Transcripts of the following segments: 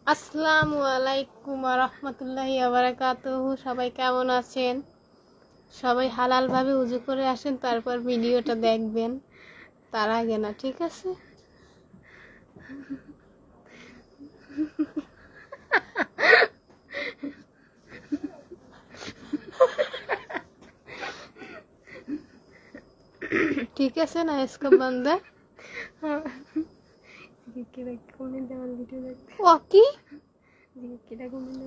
আসসালামু আলাইকুম ওয়া রাহমাতুল্লাহি ওয়া বারাকাতুহু। সবাই কেমন আছেন? সবাই হালালভাবে উজু করে আসেন, তারপর ভিডিওটা দেখবেন, তার আগে না, ঠিক আছে? ঠিক আছে না? इसका बंदा ও কি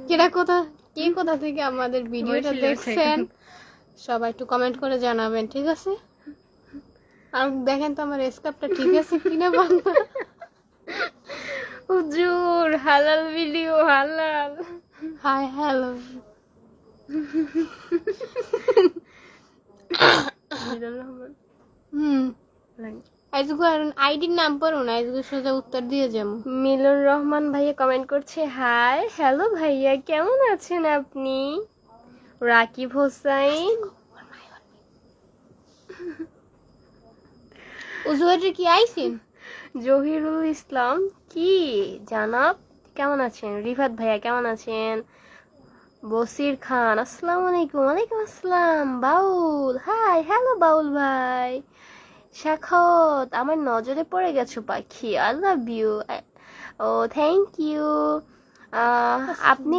কে কোথা থেকে আমাদের ভিডিওটা দেখছেন সবাই একটু কমেন্ট করে জানাবেন, ঠিক আছে? আর দেখেন তো আমার স্কার্ফটা ঠিক আছে কিনা বাংলা। হুজুর হালাল ভিডিও হালাল। Hi hello. আজকে আইডির নাম পড়ো না, আজকে সোজা উত্তর দিয়ে যাবো। মিলন রহমান ভাইয়া কমেন্ট করছে, হাই হ্যালো ভাইয়া, কেমন আছেন আপনি? রাকিব হোসাইন উজুয়ারে কি আইছেন? জহিরুল ইসলাম কি জানাব, কেমন আছেন? রিফাত ভাইয়া কেমন আছেন? বসির খান আসসালামু আলাইকুম। ওয়ালাইকুম আসসালাম। বাউল হাই হ্যালো বাউল ভাই। সাখাওয়াত আমার নজরে পড়ে গেছো পাখি, আই লাভ ইউ। ও থ্যাংক ইউ। আপনি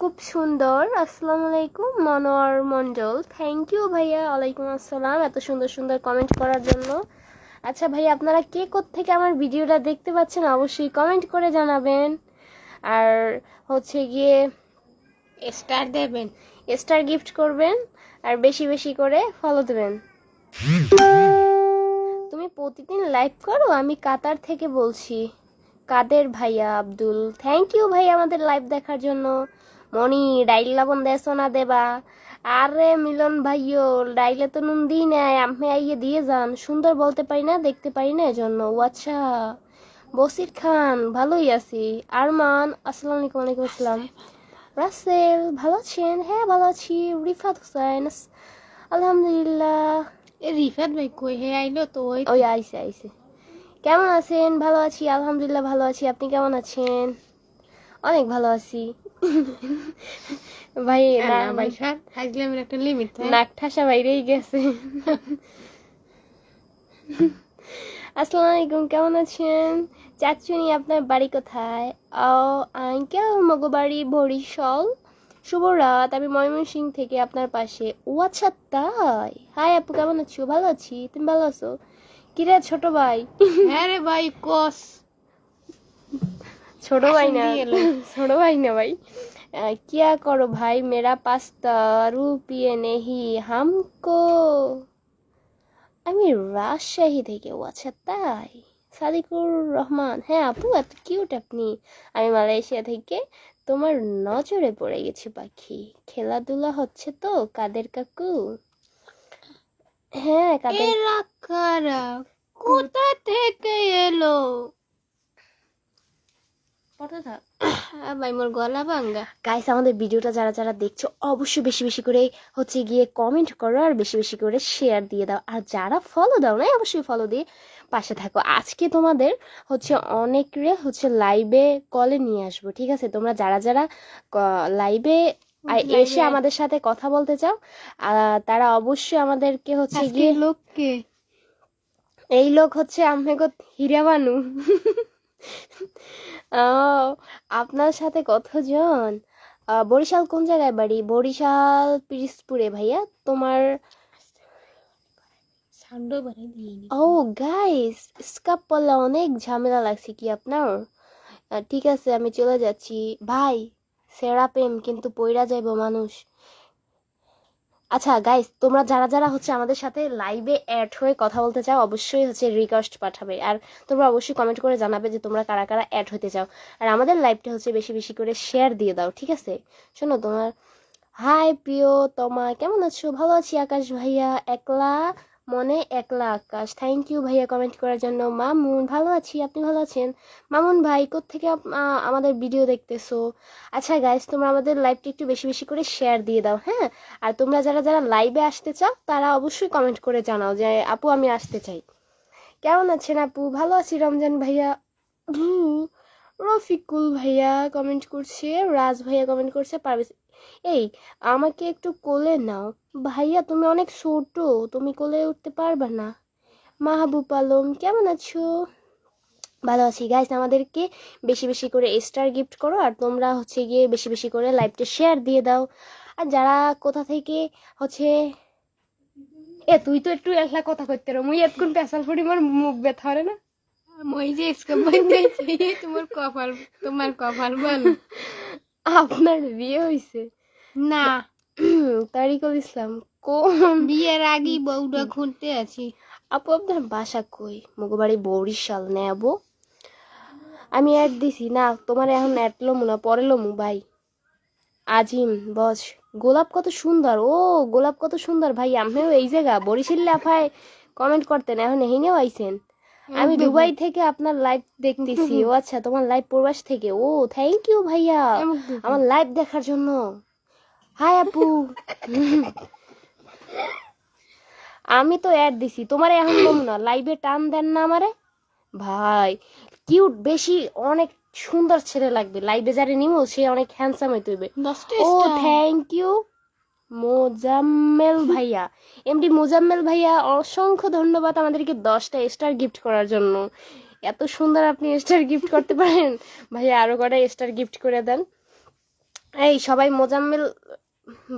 খুব সুন্দর। আসসালামু আলাইকুম মনোয়ার মন্ডল, থ্যাংক ইউ ভাইয়া। ওয়ালাইকুম আসসালাম এত সুন্দর সুন্দর কমেন্ট করার জন্য। আচ্ছা ভাই, আপনারা কে কোত্থেকে আমার ভিডিওটা দেখতে পাচ্ছেন অবশ্যই কমেন্ট করে জানাবেন। আর হচ্ছে গিয়ে স্টার দেবেন, স্টার গিফট করবেন, আর বেশি বেশি করে ফলো দেবেন। তুমি প্রতিদিন লাইভ করো? আমি কাতার থেকে বলছি। কাদের ভাইয়া আব্দুল, থ্যাংক ইউ ভাই আমাদের লাইভ দেখার জন্য। মনি ডাইল লবণ দেছো না দেবা? আরে মিলন ভাইও ডাইলে তো নুন দিই নাই, আমি আইয়ে দিয়ে যান। সুন্দর বলতে পারি না, দেখতে পারি না এজন্য। ও আচ্ছা। বসির খান ভালোই আছি। আরমান আসসালামু আলাইকুম। ওয়ালাইকুম আসসালাম। রাসেল ভালো আছেন? হ্যাঁ ভালো আছি। রিফাত হোসেন আলহামদুলিল্লাহ। এ রিফাত ভাই কই হে আইলো তো? ওই আইসে আইসে। কেমন আছেন? ভালো আছি আলহামদুলিল্লাহ, ভালো আছি। আপনি কেমন আছেন? অনেক ভালো আছি। ভাই না ভাই স্যার, ফাইজলামের একটা লিমিট থাকে। নাক ঠাসা বাইরেই গেছে। আসসালামু আলাইকুম, কেমন আছেন? চাচুনি আপনার বাড়ি কোথায়? ও আঙ্কেল মগো বাড়ি বরিশাল। শুভ রাত, আমি ময়মনসিংহ থেকে আপনার পাশে। ও আচ্ছা তাই। হাই আপু, কেমন আছো? ভালো আছি, তুমি ভালো আছো? কিরে ছোট ভাই? হ্যাঁ রে ভাই, কস ছোট ভাই না, ছোট ভাই না ভাই। क्या करो भाई, मेरा पास्ता रुपिए नहीं हमको। আমি রাজশাহী থেকে। ও আচ্ছা তাই। সাদিকুর রহমান, হ্যাঁ আপু এত কিউট আপনি। আমি মালয়েশিয়া থেকে। তোমার নজরে পড়ে গেছি পাখি। খেলাধুলা হচ্ছে তো কাদের কাকু? হ্যাঁ কাদের। এরা কারা, কোথা থেকে এলো? পড়তে থাক। ভাই মোর গলা ভাঙ্গা। গাইস, আমাদের ভিডিওটা যারা যারা দেখছো অবশ্যই বেশি বেশি করে হচ্ছে গিয়ে কমেন্ট করো, আর বেশি বেশি করে শেয়ার দিয়ে দাও। আর যারা ফলো দাও না অবশ্যই ফলো দিয়ে পাশে থাকো। আজকে তোমাদের হচ্ছে অনেকরে হচ্ছে লাইভে কলে নিয়ে আসবো, ঠিক আছে? তোমরা যারা যারা লাইভে এসে আমাদের সাথে কথা বলতে চাও তারা অবশ্যই আমাদেরকে হচ্ছে গিয়ে। লোককে এই লোক হচ্ছে আমেগো হীরাবানু। আপনার সাথে কতজন? বরিশাল কোন জায়গায় বাড়ি? বরিশাল পিরিজপুরে ভাইয়া। তোমার ও গাইস, স্কাপ পড়লে অনেক ঝামেলা লাগছে কি আপনার? ঠিক আছে আমি চলে যাচ্ছি ভাই। সেরা প্রেম কিন্তু পইরা যাইব মানুষ। আচ্ছা গাইস, তোমরা যারা যারা হচ্ছে আমাদের সাথে লাইভে অ্যাড হয়ে কথা বলতে চাও অবশ্যই হচ্ছে রিকোয়েস্ট পাঠাবে। আর তোমরা অবশ্যই কমেন্ট করে জানাবে যে তোমরা কারা কারা অ্যাড হতে চাও। আর আমাদের লাইভটা হচ্ছে বেশি বেশি করে শেয়ার দিয়ে দাও, ঠিক আছে? শোনো তোমার। হাই প্রিয় তোমা, কেমন আছো? ভালো আছি আকাশ ভাইয়া। একলা মনে একলা আকাশ, থ্যাংক ইউ ভাইয়া কমেন্ট করার জন্য। মামুন ভালো আছি, আপনি ভালো আছেন? মামুন ভাই কোত্থেকে আমাদের ভিডিও দেখতেছো? আচ্ছা গাইস, তোমরা আমাদের লাইভটা একটু বেশি বেশি করে শেয়ার দিয়ে দাও, হ্যাঁ? আর তোমরা যারা যারা লাইভে আসতে চাও তারা অবশ্যই কমেন্ট করে জানাও যে আপু আমি আসতে চাই। কেমন আছেন আপু? ভালো আছি রমজান ভাইয়া। রফিকুল ভাইয়া কমেন্ট করছে, রাজ ভাইয়া কমেন্ট করছে, পারভেজ। এই আমাকে একটু কোলে নাও ভাইয়া, তুমি অনেক ছোট, তুমি কোলে উঠতে পারবে না। মাহবুব আলম কেমন আছো? ভালো আছি গাইস। আমাদেরকে বেশি বেশি করে স্টার গিফট করো, আর তোমরা হচ্ছে গিয়ে বেশি বেশি করে লাইভটা শেয়ার দিয়ে দাও। আর যারা কোথা থেকে হচ্ছে, তুই তো একটু একলা কথা কইতে রো, মুই এতক্ষণ পেশাল পড়ি, মোর মুখ ব্যথা হরে না। মই যে স্কাপ বানাইছি তোমার কপাল ভালো। আপনার বিয়ে হইছে? না, তারিকুল ইসলাম কোন? বিয়ের আগেই বউটা খুঁজতে আছি। আপু আপনার বাসা কই? মগবাড়ি বরিশাল নেবো। আমি অ্যাড দিছি না, তোমার এখন অ্যাড লমু না, পরে লমু ভাই। আজিম বস, গোলাপ কত সুন্দর, ও গোলাপ কত সুন্দর ভাই। আমিও এই জায়গা বরিশাল লাফায় কমেন্ট করতেন, এখন এহিনেও আইছেন। আমি দুবাই থেকে আপনার লাইভ দেখতেছি। ও আচ্ছা, তোমার লাইভ প্রবাস থেকে। ও থ্যাংক ইউ ভাইয়া আমার লাইভ দেখার জন্য। হাই আপু। আমি তো অ্যাড দিছি, তোমার এখন লমু না, লাইভে টান দেন না আমারে ভাই। কিউট বেশি, অনেক সুন্দর ছেলে লাগবে লাইভে, যারে নিমো সে অনেক হ্যান্ডসাম হইতে হইবে। ও থ্যাংক ইউ মোজাম্মেল ভাইয়া, এমডি মোজাম্মেল ভাইয়া, অসংখ্য ধন্যবাদ আমাদেরকে 10টা স্টার গিফট করার জন্য। এত সুন্দর আপনি স্টার গিফট করতে পারেন ভাইয়া, আরো কটা স্টার গিফট করে দেন। এই সবাই মোজাম্মেল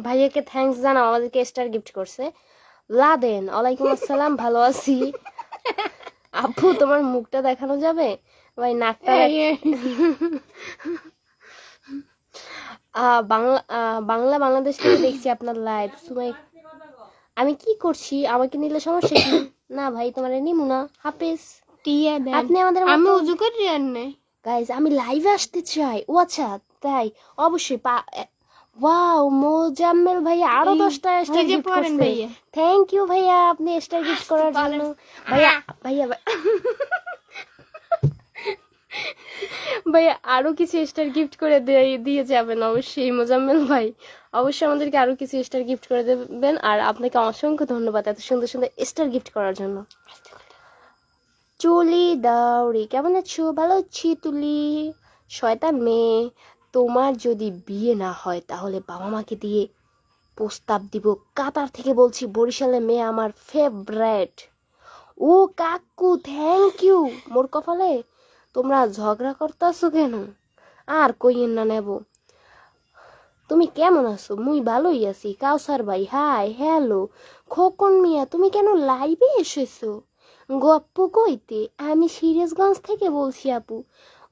ভাইয়াকে থ্যাঙ্কস জানাও, আমাদেরকে স্টার গিফট করছে। লাদেন ওয়ালাইকুম আসসালাম, ভালো আছি। আপু তোমার মুখটা দেখানো যাবে ভাই? নাকটা বাংলাদেশ থেকে দেখছি আপনার লাইভ। সুমাই আমি কি করছি, আমাকে নিলে সমস্যা কি? না ভাই তোমার নিমু না, হাফেজ। আপনি আমাদের আমি উজু করি আর নাই গাইজ, আমি লাইভে আসতে চাই। ও আচ্ছা তাই, অবশ্যই। ওয়াও মোজাম্মেল ভাইয়া আরো 10টা স্টার গিফট করছে। থ্যাংক ইউ ভাইয়া আপনি স্টার গিফট করার জন্য। ভাইয়া ভাইয়া ভাইয়া আরো কিছু স্টার গিফট করে দিয়ে যাবেন অবশ্যই মোজাম্মেল ভাই, অবশ্যই আমাদেরকে আরো কিছু স্টার গিফট করে দেবেন। আর আপনাকে অসংখ্য ধন্যবাদ এত সুন্দর সুন্দর স্টার গিফট করার জন্য। চুলি দাউরি কেমন আছো? ভালো আছি। তুলি শয়তান মেয়ে, তোমার যদি বিয়ে না হয় তাহলে বাবা মাকে দিয়ে প্রস্তাব দিব। কাতার থেকে বলছি, বরিশালের মেয়ে আমার ফেভারেট। ও কাকু থ্যাংক ইউ। মোর কপালে তোমরা ঝগড়া করতেছো কেন? আর কইয়েন না নেব। তুমি কেমন আছো? মুই ভালোই আছি। কাউসার ভাই হাই হ্যালো। খোকন মিয়া তুমি কেন লাইভে এসেছো? গপ্প কইতে আমি সিরাজগঞ্জ থেকে বলছি আপু।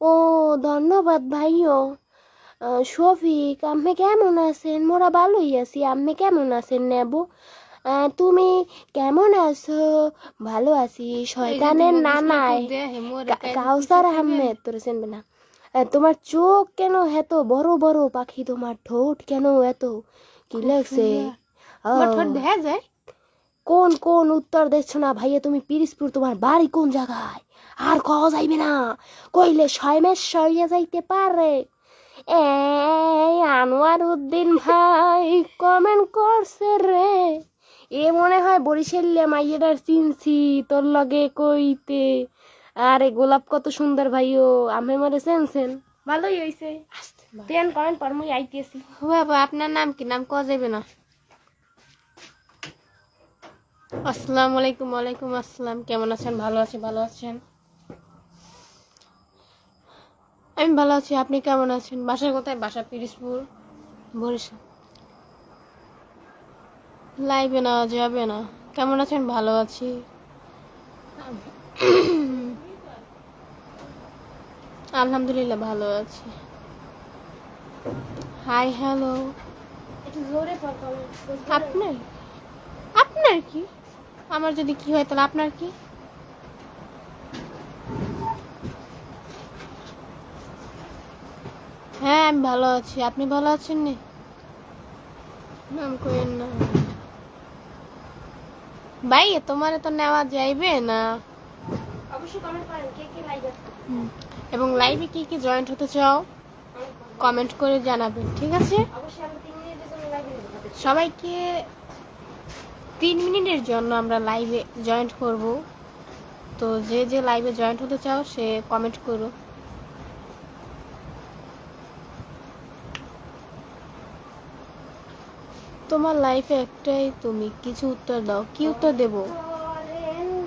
ও ধন্যবাদ ভাইও। শফিক আপনি কেমন আছেন? মোরা ভালোই আছি, আপনি কেমন আছেন নেব? তুমি কেমন আছো? ভালো আছি। শয়তানের নানায় কাউসার আহমেদ, তোর চিনবে না। তোমার চোখ কেন এত বড় বড় পাখি? তোমার ঠোঁট কেন এত কি লাগছে? কোন কোন উত্তর দিচ্ছ না ভাইয়া তুমি? পিরিজপুর, তোমার বাড়ি কোন জায়গায়? আর কওয়া যাইবে না, কইলে 6 মাস সইয়া যাইতে পারে। এই আনোয়ার উদ্দিন ভাই কমেন্ট করছে রে, এ মনে হয় বরিশালিয়া মাইয়েটার চিনছি তোর লগে কইতে। আরে গোলাপ কত সুন্দর ভাইও, আমি মরে চেনছেন, ভালোই হইছে। দেন কমেন্ট পর মুই আইতেছি। বাবা আপনার নাম কি? নাম কওয়া যাবে না। আসসালামু আলাইকুম। ওয়ালাইকুম আসসালাম। কেমন আছেন? ভালো আছি। ভালো আছেন? আমি ভালো আছি। আপনি কেমন আছেন? বাসা কোথায়? বাসা পিরিজপুর, বরিশাল। লাইভে না যাবে না। কেমন আছেন? ভালো আছি। আলহামদুলিল্লাহ ভালো আছি। Hi hello. আপনার আপনার কি? আমার যদি কি হয় তাহলে আপনার কি? হ্যাঁ আমি ভালো আছি। আপনি ভালো আছেন? নি নাম কইেন না ভাই, তোমার তো নেওয়া যাইবে না। অবশ্যই কমেন্ট করেন কে কে লাইভে, এবং লাইভে কি কি জয়েন্ট হতে চাও কমেন্ট করে জানাবেন, ঠিক আছে? অবশ্যই আমরা 3 মিনিটের জন্য লাইভে দেব। সবাইকে 3 মিনিটের জন্য আমরা লাইভে জয়েন্ট করব। তো যে যে লাইভে জয়েন্ট হতে চাও সে কমেন্ট করো। তোমার লাইফে একটাই তুমি, কিছু উত্তর দাও। কি উত্তর দেব?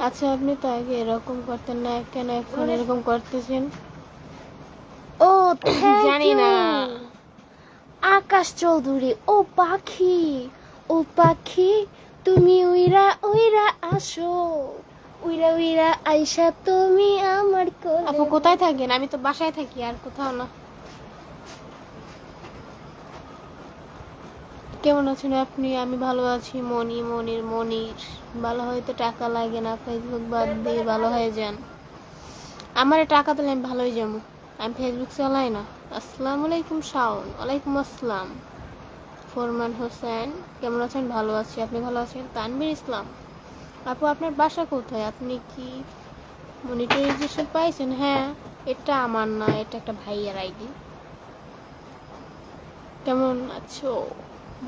আচ্ছা, আপনি তো আগে এরকম করতেন না, কেন এখন এরকম করতেছেন? ও থ্যাংক জানি ইউ না। আকাশ চৌধুরী। ও পাখি তুমি উইরা উইরা আসো, উইরা উইরা আইসা তুমি আমার কোলে। আপু কোথায় থাকেন? আমি তো বাসায় থাকি, আর কোথাও না। কেমন আছেন আপনি? আমি ভালো আছি। মনির ভালো হইতে টাকা লাগে না, ফেসবুক বাদ দিয়ে ভালো হয়ে যান। আমার টাকা দিলে আমি ভালোই যাবো, আমি ফেসবুক চালাই না। আসসালামু আলাইকুম শাওন। ওয়ালাইকুম আসসালাম। ফরমান হোসেন, কেমন আছেন? ভালো আছি, আপনি ভালো আছেন? তানভীর ইসলাম, আপু আপনার বাসা কোথায়? আপনি কি মনিটাইজেশন পাইছেন? হ্যাঁ, এটা আমার না, এটা একটা ভাইয়ের আইডি। কেমন আছো?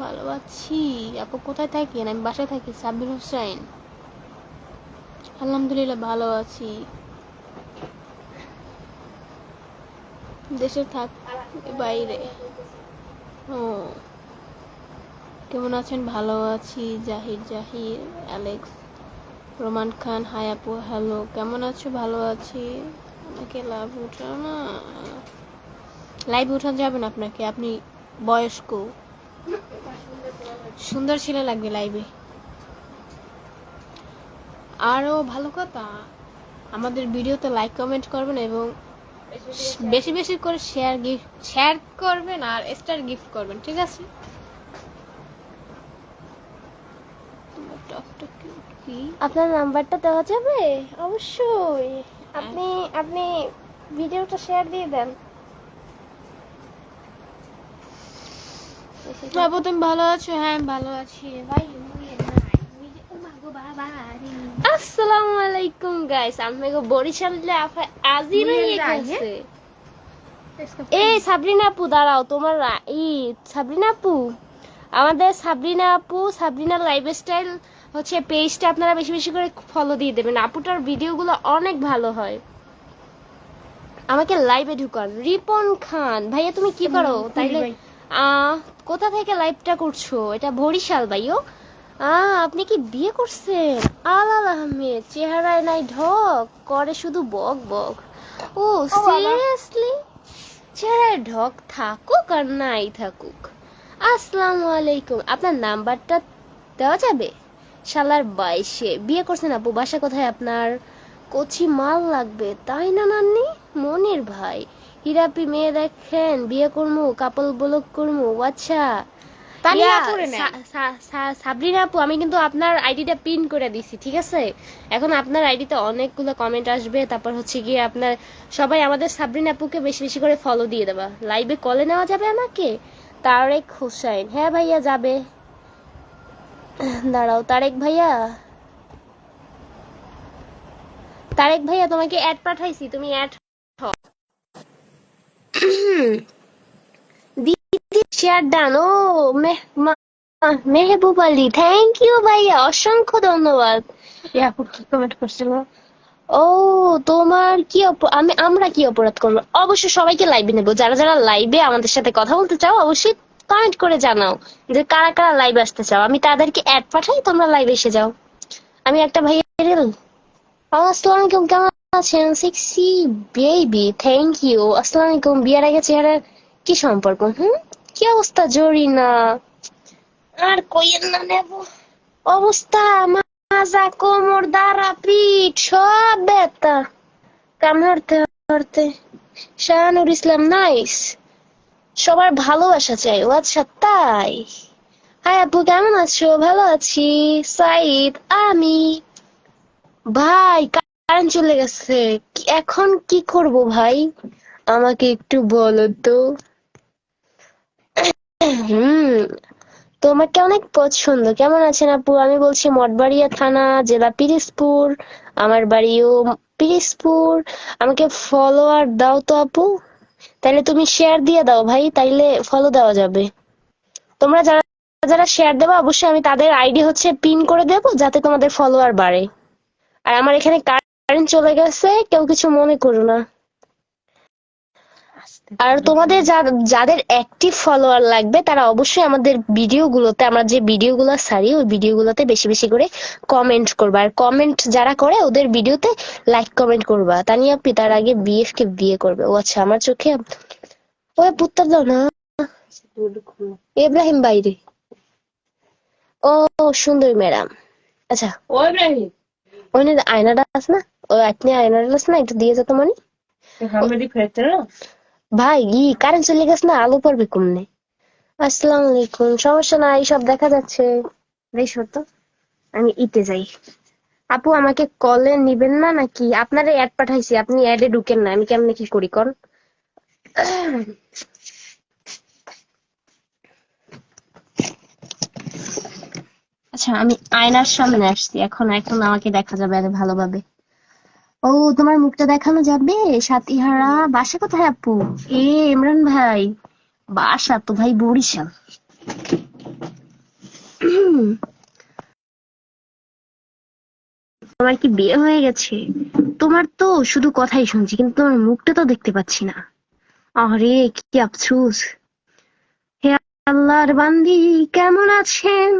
ভালো আছি। আপু কোথায় থাকেন? আমি বাসায় থাকি। সাব্বির হোসেন, আলহামদুলিল্লাহ ভালো আছি। দেশে থাক বাইরে? ও, কেমন আছেন? ভালো আছি। জাহির অ্যালেক্স, রোমান খান, হাই আপু, হ্যালো, কেমন আছো? ভালো আছি। আমাকে লাইভ উঠাও না, লাইভ উঠানো যাবে না আপনাকে, আপনি বয়স্ক। সুন্দর ছেলে লাগবে লাইভে। আরও ভালো কথা, আমাদের ভিডিওতে লাইক কমেন্ট করবেন এবং বেশি বেশি করে শেয়ার করবেন আর স্টার গিফট করবেন, ঠিক আছে? কি আপনার নাম্বারটা দেওয়া যাবে? অবশ্যই। আপনি আপনি ভিডিওটা শেয়ার দিয়ে দেন। আপু তুমি ভালো আছো? হ্যাঁ আমি ভালো আছি। ভাই আসসালামু আলাইকুম গাইস, আমি বরিশালে আজি রয়ে গেছে। এই সাবরিনা আপু দাঁড়াও, তোমার সাবরিনা আপু, আমাদের সাবরিনা লাইফস্টাইল হচ্ছে পেজটা আপনারা বেশি বেশি করে ফলো দিয়ে দেবেন। আপুটার ভিডিওগুলো অনেক ভালো হয়। আমাকে লাইভে ঢুকান। রিপন খান ভাইয়া, তুমি কি করো তাইলে? কোথা থেকে লাইভটা করছো? এটা বরিশাল ভাইও। আপনি কি বিয়ে করছেন? আলাল আহমেদ, চেহারায় নাই ঢক, করে শুধু বক বক। ও সিরিয়াসলি? চেহারায় ঢক থাকুক আর নাই থাকুক। আসসালামু আলাইকুম, আপনার নাম্বারটা দেওয়া যাবে? শালার 22-এ বিয়ে করছেন আপু, বাসা কোথায় আপনার? কচি মাল লাগবে তাই না নান্নি? মনির ভাই, হিরাপি মেয়ে দেখেন, বিয়ে করমু, কাপল ব্লক করমু। আচ্ছা সাবরিনা আপু, আমি কিন্তু আপনার আইডিটা পিন করে দিছি, ঠিক আছে? এখন আপনার আইডিতে অনেকগুলো কমেন্ট আসবে, তারপর হচ্ছে গিয়ে আপনার সবাই আমাদের সাবরিনা আপুকে বেশি বেশি করে ফলো দিয়ে দেবা। লাইভে কলে নেওয়া যাবে আমাকে? তারেক হোসেন, হ্যাঁ ভাইয়া যাবে। দাঁড়াও, তারেক ভাইয়া তোমাকে অ্যাড পাঠাইছি, তুমি অ্যাড দিদি। Share done. ও মেহবুব আলী, থ্যাংক ইউ ভাইয়া, অসংখ্য ধন্যবাদ। আপু কি কমেন্ট করছিল? ও তোমার কি আমরা কি অপরাধ করবো? অবশ্যই সবাইকে লাইভে নেবো, যারা যারা লাইভে আমাদের সাথে কথা বলতে চাও অবশ্যই কমেন্ট করে জানাও যে কারা কারা লাইভ আসতে চাও, আমি তাদেরকে অ্যাড পাঠাই, তোমরা লাইভে এসে যাও। আমি একটা ভাইয়া, আসসালামু আলাইকুম, কেমন আছেন? Sexy baby, thank you. আসসালামু আলাইকুম। বিয়ের আগে চেহারার কি সম্পর্ক? কি অবস্থা জরিনা? আর কইয়েন না, নেব অবস্থা, মাজা, কোমর, দাঁড়া, পিঠ সব ব্যথা, কাম হারতে হারতে। শাহানুর ইসলাম, নাইস। সবার ভালোবাসা চাই। ও আচ্ছা তাই। হাই আপু, কেমন আছো? ভালো আছি। সাইদ, আমি ভাই, কারেন্ট চলে গেছে, এখন কি করব ভাই? আমাকে একটু বলো তো। হুম, তোমাকে অনেক পছন্দ। কেমন আছেন আপু? আমি বলছি মঠবাড়িয়া থানা, জেলা পিরোজপুর, আমার বাড়িও পিরোজপুর। আমাকে ফলোয়ার দাও তো আপু, তাইলে তুমি শেয়ার দিয়ে দাও ভাই, তাইলে ফলো দেওয়া যাবে। তোমরা যারা যারা শেয়ার দেবো অবশ্যই আমি তাদের আইডি হচ্ছে পিন করে দেবো, যাতে তোমাদের ফলোয়ার বাড়ে। আর আমার এখানে কারেন্ট চলে গেছে, কেউ কিছু মনে করো না। আর তোমাদের যাদের অ্যাক্টিভ ফলোয়ার লাগবে তারা অবশ্যই আমাদের ভিডিওগুলোতে, আমরা যে ভিডিওগুলো ছাড়ি ওই ভিডিওগুলোতে বেশি বেশি করে কমেন্ট করবা। আর কমেন্ট যারা করে ওদের ভিডিওতে লাইক কমেন্ট করবা। তানিয়া আপনি তার আগে বিএফ কে বিয়ে করবে। ও আচ্ছা, আমার চোখে ওই পুত্তর দাও না। ইব্রাহিম বাইরে। ও সুন্দর ম্যাডাম। আচ্ছা ও ইব্রাহিম ওই আয়নাটা আছে না, ওই আপনি আয়নাটা আছে না, একটু দিয়ে যেত মানে। হামেদি ফেরতে না ভাই কারেন্ট চলে গেছে না, আলো পড়বে কমনে। আসসালামু আলাইকুম। সমস্যা নাই, সব দেখা যাচ্ছে। বেশ হতো আমি ইতে যাই। আপু আমাকে কলে নিবেন না নাকি? আপনারে অ্যাড পাঠাইছি, আপনি অ্যাডে ঢুকেন না, আমি কেমনে কি করি কর। আচ্ছা আমি আয়নার সামনে আসছি, এখন এখন আমাকে দেখা যাবে আরে ভালোভাবে। ও তোমার মুখটা দেখানো যাবে? সাতিহারা বাসা কোথায় আপু? এ ইমরান ভাই, বাসা তো ভাই বরিশাল। তোমার কি বিয়ে হয়ে গেছে? তোমার তো শুধু কথাই শুনছি, কিন্তু তোমার মুখটা তো দেখতে পাচ্ছি না। আরে কি আফসোস। হে আল্লাহর বান্দি, কেমন আছেন?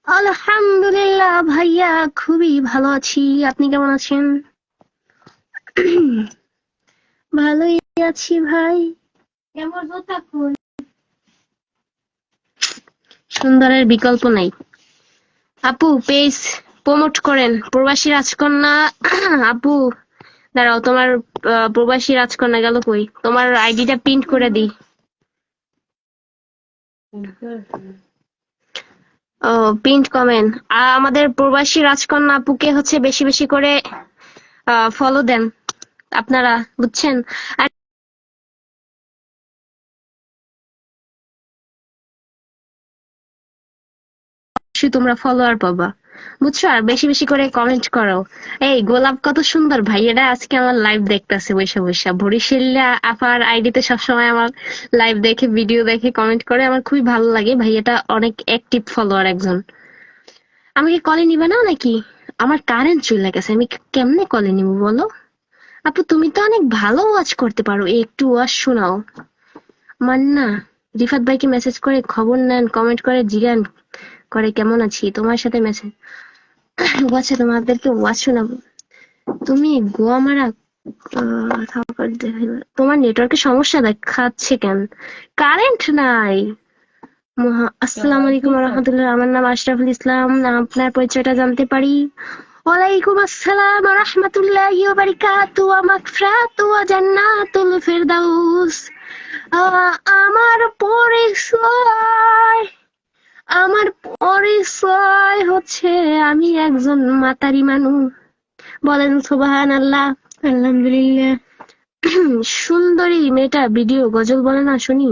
আলহামদুলিল্লাহ ভাইয়া, খুবই ভালো আছি। আপনি কেমন আছেন? ভালোই আছি ভাই। সুন্দরের বিকল্প নাই। আপু পেজ প্রমোট করেন, প্রবাসী রাজকন্যা। আপু দাঁড়াও, তোমার প্রবাসী রাজকন্যা গেল কই? তোমার আইডিটা প্রিন্ট করে দিই। ও প্রিন্ট কমেন্ট। আমাদের প্রবাসী রাজকন্যা আপুকে হচ্ছে বেশি বেশি করে ফলো দেন আপনারা, বুঝছেন? আর অবশ্যই তোমরা ফলোয়ার পাবা, বুঝছো? আর বেশি বেশি করে কমেন্ট করো। এই গোলাপ কত সুন্দর ভাই, এটা আজকে আমার লাইভ দেখতেছে বৈশা বৈশা। বরিশাল্লা আপার আইডিতে সবসময় আমার লাইভ দেখে, ভিডিও দেখে, কমেন্ট করে। আমার খুবই ভালো লাগে ভাই, এটা অনেক অ্যাক্টিভ ফলোয়ার একজন। আমাকে কলে নিবে না নাকি? আমার কারেন্ট চলে গেছে, আমি কেমনে কলে নিব বলো? আপু তুমি তো অনেক ভালো ওয়াচ করতে পারো, একটু ওয়াচ শোনাও। মান্না রিফাত ভাইকে মেসেজ করে খবর নেন, কমেন্ট করে জিজ্ঞান করে কেমন আছি, তোমার সাথে মেসেজ। আচ্ছা তোমাদেরকে ওয়াচ শোনাবো। তুমি গোয়া মারা তোমার নেটওয়ার্কের সমস্যা দেখাচ্ছে কেন? কারেন্ট নাই। আসসালামু আলাইকুম রহমতুল্লাহ। আমার নাম আশরাফুল ইসলাম। আপনার পরিচয়টা জানতে পারি? ওয়ালাইকুম আসসালাম রহমতুল্লাহি ওয়া বারাকাতুহু ওয়া মাগফিরাতু ওয়া জান্নাতুল ফিরদাউস। আমার পরিচয়, আমার পরিচয় হচ্ছে আমি একজন মাতারি মানুষ। বলেন সুবহানাল্লাহ। আলহামদুলিল্লাহ। সুন্দরী মেয়েটা ভিডিও গজল বলে না, শুনি।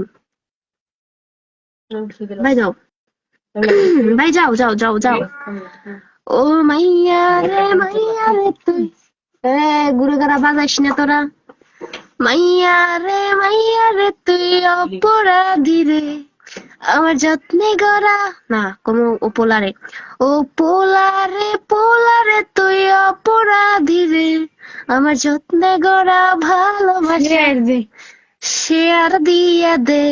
ভাই যাও, ভাই যাও যাও যাও যাও। ও মাইয়া রে তুই, গুরু গারা বাজাইস না তোরা। মাইয়া রে তুই অপরাধী রে, আমার যত্নে গড়া না কোনো পোলারে। ও পোলারে তুই অপরাধী রে, আমার যত্নে গড়া ভালোবাসা শেয়ার দিয়ে দে।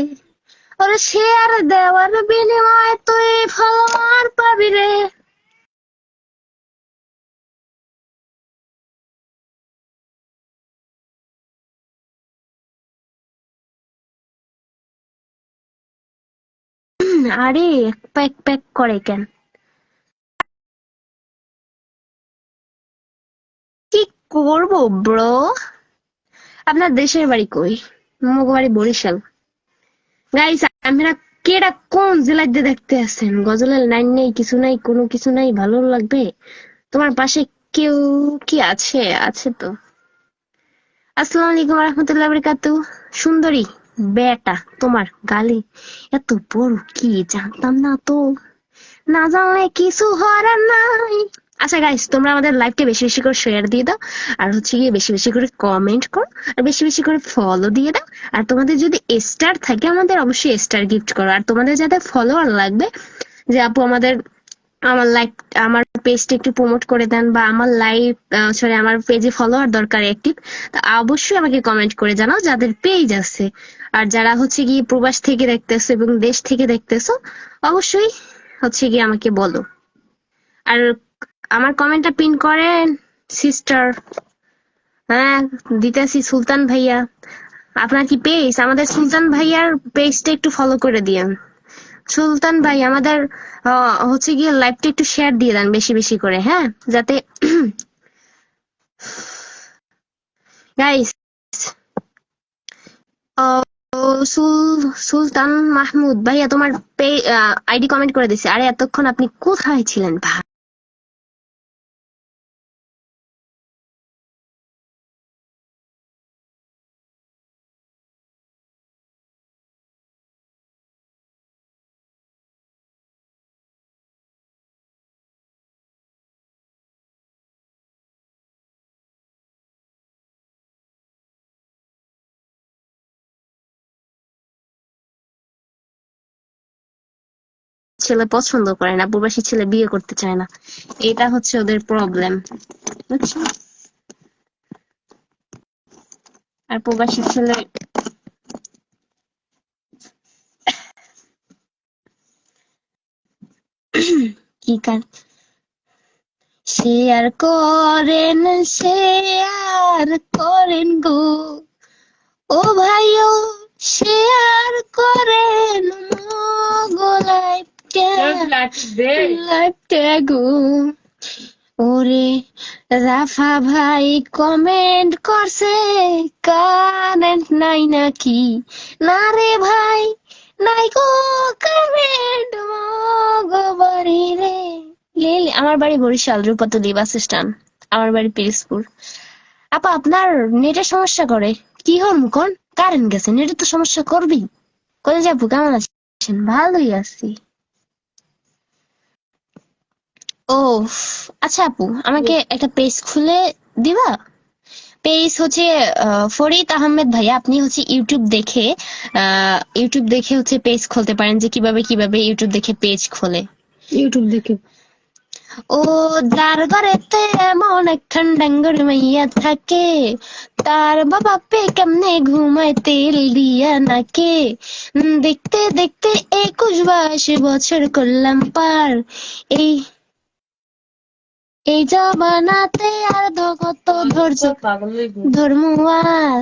ওরে শেয়ার দেওয়ার বিনিময়ে তুই ফলোয়ার পাবি রে। আরে এক প্যাক প্যাক করে কেন? কি করবো ব্রো? আপনার দেশের বাড়ি কই? মুগ বাড়ি বরিশাল। গাইস আমরা কেডা কোন জেলায় দিয়ে দেখতে আছেন? গজলের লাইন নেই, কিছু নাই, কোনো কিছু নাই, ভালো লাগবে? তোমার পাশে কেউ কি আছে? আছে তো। আসসালামু আলাইকুম রহমতুল্লাহ বারাকাতু। সুন্দরী বেটা, তোমার গালি এত বড় কি জানতাম না তো, না জানলে কিছু হওয়ার নাই। আচ্ছা গাইস, তোমরা আমাদের লাইভকে বেশি বেশি করে শেয়ার দিয়ে দাও, আর হচ্ছে গিয়ে বেশি বেশি করে কমেন্ট করো, আর বেশি বেশি করে ফলো দিয়ে দাও। আর তোমাদের যদি স্টার থাকে আমাদের অবশ্যই স্টার গিফট করো। আর তোমাদের যাদের ফলোয়ার লাগবে, যে আপু আমাদের আমার লাইক আমার পেজটা একটু প্রমোট করে দেন, বা আমার লাইভ সরি আমার পেজে ফলোয়ার দরকার অ্যাক্টিভ, তা অবশ্যই আমাকে কমেন্ট করে জানাও যাদের পেজ আছে। আর যারা হচ্ছে গিয়ে প্রবাস থেকে দেখতেছো এবং দেশ থেকে দেখতেছো, অবশ্যই হচ্ছে গিয়ে আমাকে বলো। আর আমার কমেন্টটা পিন করেন সিস্টার। হ্যাঁ, দিতেছি সুলতান ভাইয়া। আপনার কি পেজ? আমাদের সুলতান ভাইয়ার পেজটা একটু ফলো করে দিয়েন। সুলতান ভাই আমাদের হচ্ছে গিয়ে লাইভটা একটু শেয়ার দিয়ে দেন বেশি বেশি করে, হ্যাঁ, যাতে গাইস সুলতান মাহমুদ ভাইয়া তোমার আইডি কমেন্ট করে দিছে। আরে এতক্ষণ আপনি কোথায় ছিলেন ভাই? ছেলে পছন্দ করে না, প্রবাসী ছেলে বিয়ে করতে চায় না, এটা হচ্ছে ওদের প্রবলেম, বুঝছো? আর প্রবাসী ছেলে কি কার শেয়ার করেন, শেয়ার করেন গো, ও ভাইও শেয়ার করেন গো লাইভটা, লাইভটা গো। ওরে রাফা ভাই কমেন্ট করছে কারেন্ট নাই নাকি? না রে ভাই, নাই গো কারেন্ট গো বাড়ি রে। আমার বাড়ি বরিশাল, রূপাতলী বাস স্ট্যান্ড। আমার বাড়ি পিরিজপুর। আপা আপনার নেটের সমস্যা করে, কি হল কোন? কারেন্ট গেছে, নেটের তো সমস্যা করবেই। কোথায় যাবো, কেমন আছেন? ভালোই আছি। ও আচ্ছা আপু, আমাকে একটা পেজ খুলে দিবা? পেজ হচ্ছে ফরিদ আহমেদ ভাইয়া। আপনি হচ্ছে ইউটিউব দেখে হচ্ছে পেজ খুলতে পারেন, যে কিভাবে কিভাবে ইউটিউব দেখে পেজ খোলে। ইউটিউব দেখে। ও যার ঘরেতে এমন একখান ডাঙ্গর মাইয়া থাকে, তার বাবা পে কেমনে ঘুমায় তেল দিয়া নাকে। দেখতে দেখতে 21-22 বছর করলাম পার, এই এই জমানাতে আর কত ধৈর্য পাগল হয়ে গেছে। ধর্ম আর।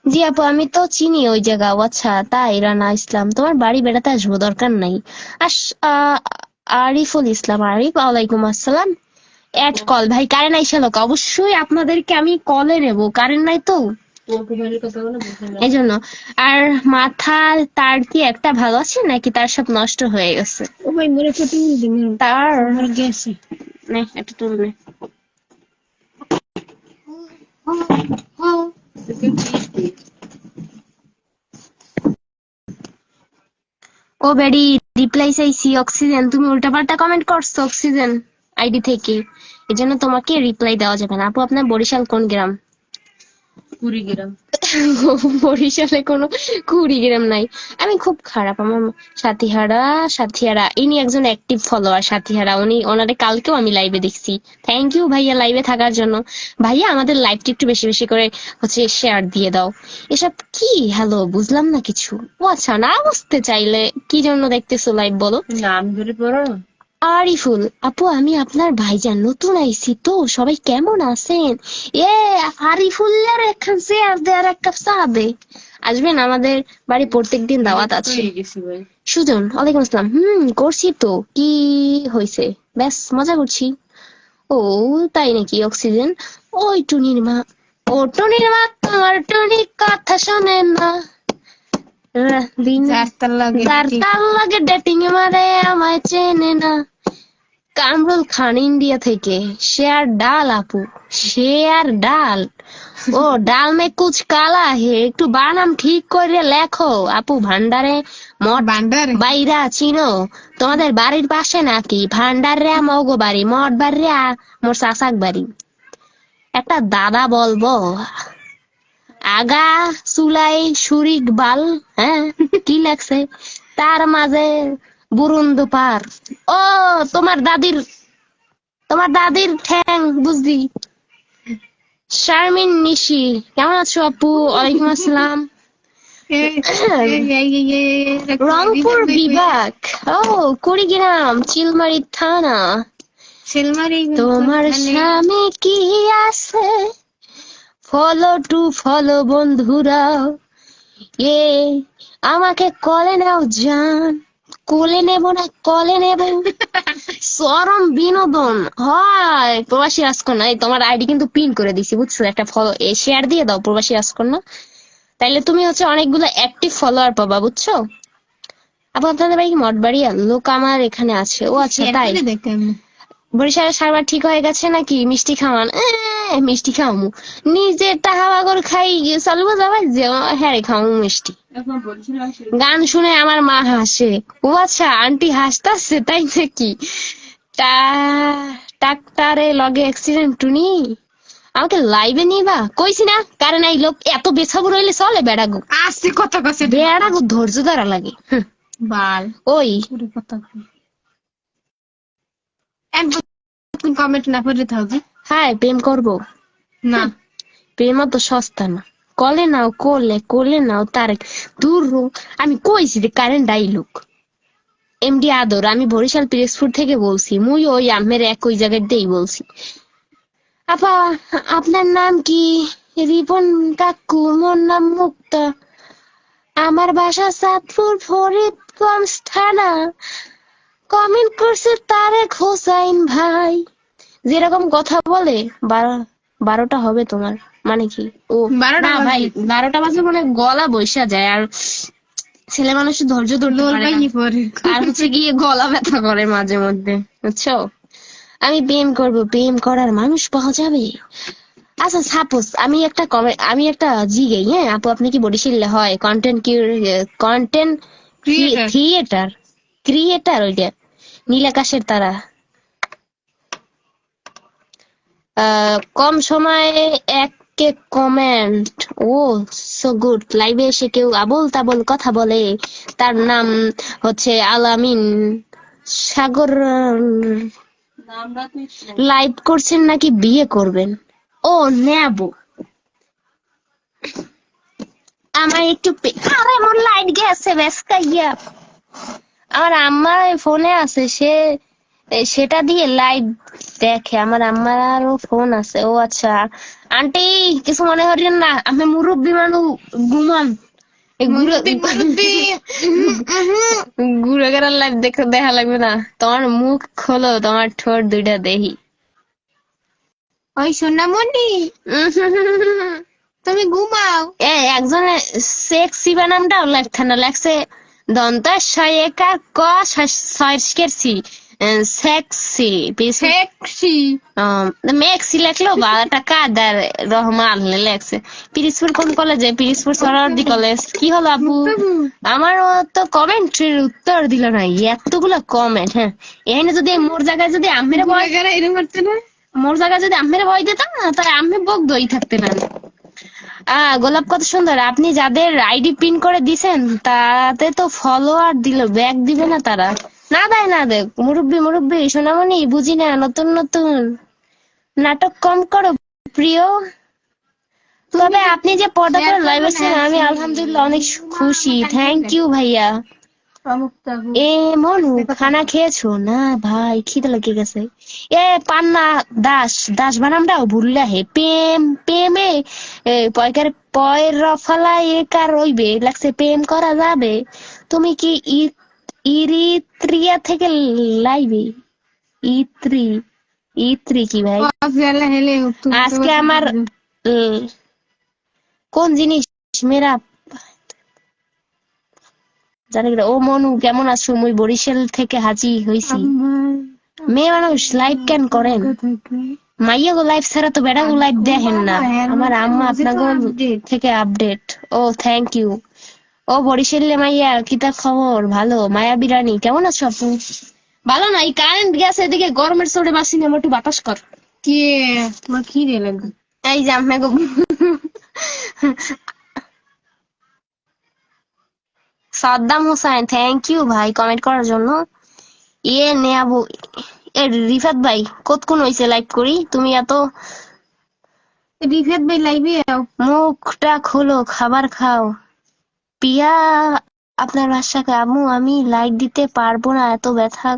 জি আপু, আমি তো চিনি ওই জায়গা। ও আচ্ছা, তাই রানা ইসলাম, তোমার বাড়ি বেড়াতে আসবো, দরকার নাই। আস আরিফুল ইসলাম, আরিফ, ওয়ালাইকুম আসসালাম। অ্যাড কল ভাই, কারেন্ট আইসা লোক, অবশ্যই আপনাদেরকে আমি কলে নেবো, কারেন্ট নাই তো এই জন্য। আর মাথার তার কি একটা ভালো আছে নাকি তার সব নষ্ট হয়ে গেছে? ও ভাই মোরে ফটো দিন, তার আমার গেছে। নে একটা তুল নে। ও বেডি, রিপ্লাই চাইছি অক্সিজেন, তুমি উল্টাপাল্টা কমেন্ট করছো অক্সিজেন আইডি থেকে, এই জন্য তোমাকে রিপ্লাই দেওয়া যাবে না। আপু আপনার বরিশাল কোন গ্রাম? কুড়িগ্রাম। বরিশালে কোনো কুড়িগ্রাম নাই। আমি খুব খারাপ। আমার সাথিহারা ইনি একজন অ্যাক্টিভ ফলোয়ার। সাথিহারা, ওনারে কালকেও আমি লাইভে দেখছি। থ্যাংক ইউ ভাইয়া লাইভে থাকার জন্য। ভাইয়া আমাদের লাইভটা একটু বেশি বেশি করে হচ্ছে শেয়ার দিয়ে দাও। এসব কি হ্যালো, বুঝলাম না কিছু। ও আচ্ছা, না বুঝতে চাইলে কি জন্য দেখতেছো লাইভ বলো। নাম ধরে পড়ো না। আরিফুল আপু, আমি আপনার ভাইজান, নতুন আইছি তো, সবাই কেমন আছেন? এ আরিফুল্লার একখান চেয়ার দে আর এক কাপ চা দে। আসবেন, আমাদের বাড়ি প্রত্যেকদিন দাওয়াত আছে। হয়ে গেছি ভাই। সুজন, ওয়ালাইকুম আসসালাম। করছি তো, কি হয়েছে? ব্যাস মজা করছি। ও তাই নাকি অক্সিজেন? ওই টুনির মা, ও টুনির মা, তোমার টুনি কথা শোনে না। দিন যার তার লাগে যার dating। তার লাগে ডেটিং মারে, আমায় চেনে না। কামরুল খান ইন্ডিয়া থেকে। শেয়ার ডাল আপু, শেয়ার ডাল। ও ডাল মে কুছ কালা হে, একটু বানাম ঠিক করে লেখো আপু। ভান্ডারে মঠ ভান্ডারে? বাইরা চিনো? তোমাদের বাড়ির পাশে নাকি? ভান্ডারে মগো বাড়ি, মঠ বাড়ি মোর চাচাক বাড়ি। একটা দাদা বলবো, আগা চুলাই সুরিক বাল, হ্যাঁ কি লাগছে তার মাঝে বুরুন্দ পার। ও তোমার দাদির ঠ্যাং বুঝলি। শারমিন নিশি, কেমন আছো আপু? ওয়ালাইকুম আসসালাম। রংপুর বিভাগ, ও কুড়িগ্রাম চিলমারি থানা। তোমার স্বামী কি আছে? ফলো বন্ধুরা, এ আমাকে কলে নাও জান। কোলে নেব না কলে নেব, চরম বিনোদন হয়। প্রবাসী রাজকন্যা, এই তোমার আইডি কিন্তু পিন করে দিছি বুঝছো, একটা ফলো শেয়ার দিয়ে দাও প্রবাসী রাজকন্যা, তাইলে তুমি হচ্ছে অনেকগুলো অ্যাক্টিভ ফলোয়ার পাবা বুঝছো। আপু আপনাদের বাড়ি কি মঠবাড়িয়া? লোক আমার এখানে আছে। ও আচ্ছা তাই। বরিশালের সার্ভার ঠিক হয়ে গেছে নাকি? মিষ্টি খাওয়ান? মিষ্টি খাওয়ামু, নিজে টাকা বাগর খাই চলবো যাবাই যে, হ্যাঁ রে খাওয়ামু মিষ্টি। গান শুনে আমার মা হাসে। ও আচ্ছা, আন্টি হাসতাছে তাই নাকি? ডাক্তারে লগে অ্যাক্সিডেন্ট টুনি, আমাকে লাইভে নিবা কইছি না? কারণ এই লোক এত বেছাবু রইলে চলে? বেড়াগো আসছে কথা কছে বেড়াগো ধৈর্য ধরা লাগে। বাল ওই কথা একদম কমেন্ট না করে থাকবি হ্যাঁ প্রেম করবো না। প্রেম তো সস্তা না। কলে নাও কোলে নাও তার দূর আমি কইছি যে কারেন্ট ডাইলুক এমডি আদর, আমি বরিশাল পিরোজপুর থেকে বলছি। মুই ওই আমের একই জায়গায় দেই বলছি। আপা আপনার নাম কি? রিপন কাকু, মোর নাম মুক্তা, আমার বাসা চাঁদপুর ফরিদগঞ্জ থানা। কমেন্ট করছে তারেক হোসাইন ভাই। যেরকম কথা বলে 12টা হবে তোমার মানে কি? ও 12টা না ভাই, 12টা বাজে মানে গলা বৈশা যায়, আর ছেলে মানুষের ধৈর্য ধরতে পারে না, আর হচ্ছে গিয়ে গলা ব্যথা করে মাঝে মধ্যে বুঝছো। আমি প্রেম করব, প্রেম করার মানুষ পাওয়া যাবে। আচ্ছা সাপোজ আমি একটা জিগে, হ্যাঁ আপু আপনি কি বরিশালে হয় কন্টেন্ট ক্রিয়েটার ওইটা নীলাকাশের তারা, কম সময়ে এক কে কমেন্ট, ও সো গুড। লাইভে এসে কেউ আবোল তাবোল কথা বলে, তার নাম হচ্ছে আলামিন সাগর। লাইভ করছেন নাকি বিয়ে করবেন? ও নেব আমার একটু আরে মোর লাইট গেছে বেসকা ইয়া। আমার আম্মা ফোনে আছে, সেটা দিয়ে লাইভ দেখে। আমার আম্মারও ফোন আছে। ও আচ্ছা আন্টি কিছু মনে করেন না, আমি মুরব্বী মানুষ, ঘুমান ঘুরে গেরার লাইভ দেখা লাগবে না। তোমার মুখ খোলো, তোমার ঠোঁট দুইটা দেখি। ওই সোনামণি তুমি ঘুমাও। একজনে সেক্সি বানামটাও লেখছে না, লেখছে দন্ত শয়েকা ক সি সেক্সি সেক্সি মেক্সি লেখলো বারোটা কাদার রহমান লেখছে। পিরিজপুর কোন কলেজে? পিরিজপুর সরারদি কলেজ। কি হলো আপু? আমারও তো কমেন্টের উত্তর দিল না, এতগুলো কমেন্ট। হ্যাঁ এখানে যদি মোর জায়গায় যদি আমের ভয়, এরকম করছে না। মোর জায়গায় যদি আমের ভয় দিতাম না, তাহলে আমি বক দই থাকতে না। গোলাপ কত সুন্দর। আপনি যাদের আইডি পিন করে দিছেন তাতে তো ফলোয়ার দিল, ব্যাক দিবে না তারা? না দেয় না দেয়। মুরব্বি সোনামণি বুঝি না, নতুন নতুন নাটক কম করো প্রিয়। তবে আপনি যে পর্দা করে লাইভ আছেন, আমি আলহামদুলিল্লাহ অনেক খুশি। থ্যাংক ইউ ভাইয়া। এ মনু খানা খেয়েছো? না ভাই খিদে লেগে গেছে। পান্না দাস বানামটাও ভুললা হে। প্রেমে পয়কার পয়ের রফালা কার রইবে লাগছে, প্রেম করা যাবে? তুমি কি ইরিত্রিয়া থেকে লাইবে? ইত্রি ইত্রি কি ভাই? আজকে আমার কোন জিনিস মেরা জানি না। ও মনু কেমন আছো? মুই বরিশাল থেকে হাজি হইছি। মেয়ে মানুষ লাইভ কেন করেন? মাইয়া গো লাইভ ছাড়া তো বেড়া গো লাইভ দেখেন না। আমার আম্মা আপনাকে থেকে আপডেট। ও থ্যাংক ইউ। ও বরিশালে মাইয়া কিতা খবর? ভালো। মায়া বিরানি কেমন আছো আপু? ভালো না, এই কারেন্ট গেছে এদিকে, গরমের চোটে বাসি না, একটু বাতাস কর। কি তোমার খিদে লাগবে? এই যে আমি সাদ্দাম হোসেন, থ্যাংক ইউ ভাই কমেন্ট করার জন্য। ইয়ে নে আবু এ রিফাত ভাই কতক্ষণ হইছে লাইভ করি, তুমি এত রিফাত ভাই লাইভে আও। মুখটা খোলো, খাবার খাও। পিয়া আপনার বাসাকে আম্মু আমি লাইক দিতে পারবো না, এত ব্যথা।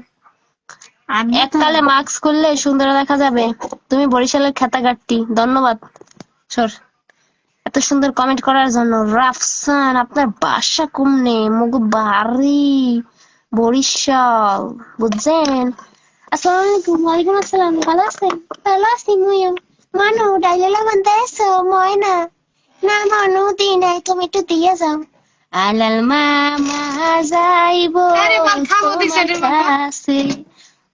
এককালে মাস্ক করলে সুন্দর দেখা যাবে। তুমি বরিশালের খেতা কাটতি। ধন্যবাদ সর এত সুন্দর কমেন্ট করার জন্য। রাফসান আপনার বাসা কমনে? মুগু বাড়ি বরিশাল, বুঝছেন? আসসালামু আলাইকুম। ওয়ালাইকুম আসসালাম। ভালো আছেন? ভালো আছি মুইও। মানু ডাইলে লবণ দিয়েছো? ময়না না মানু দিই নাই, তুমি একটু দিয়ে যাও। আলাল মামা যাইবো আরে বাল খাবো দিছে রে তোমার বাবা। কাছে।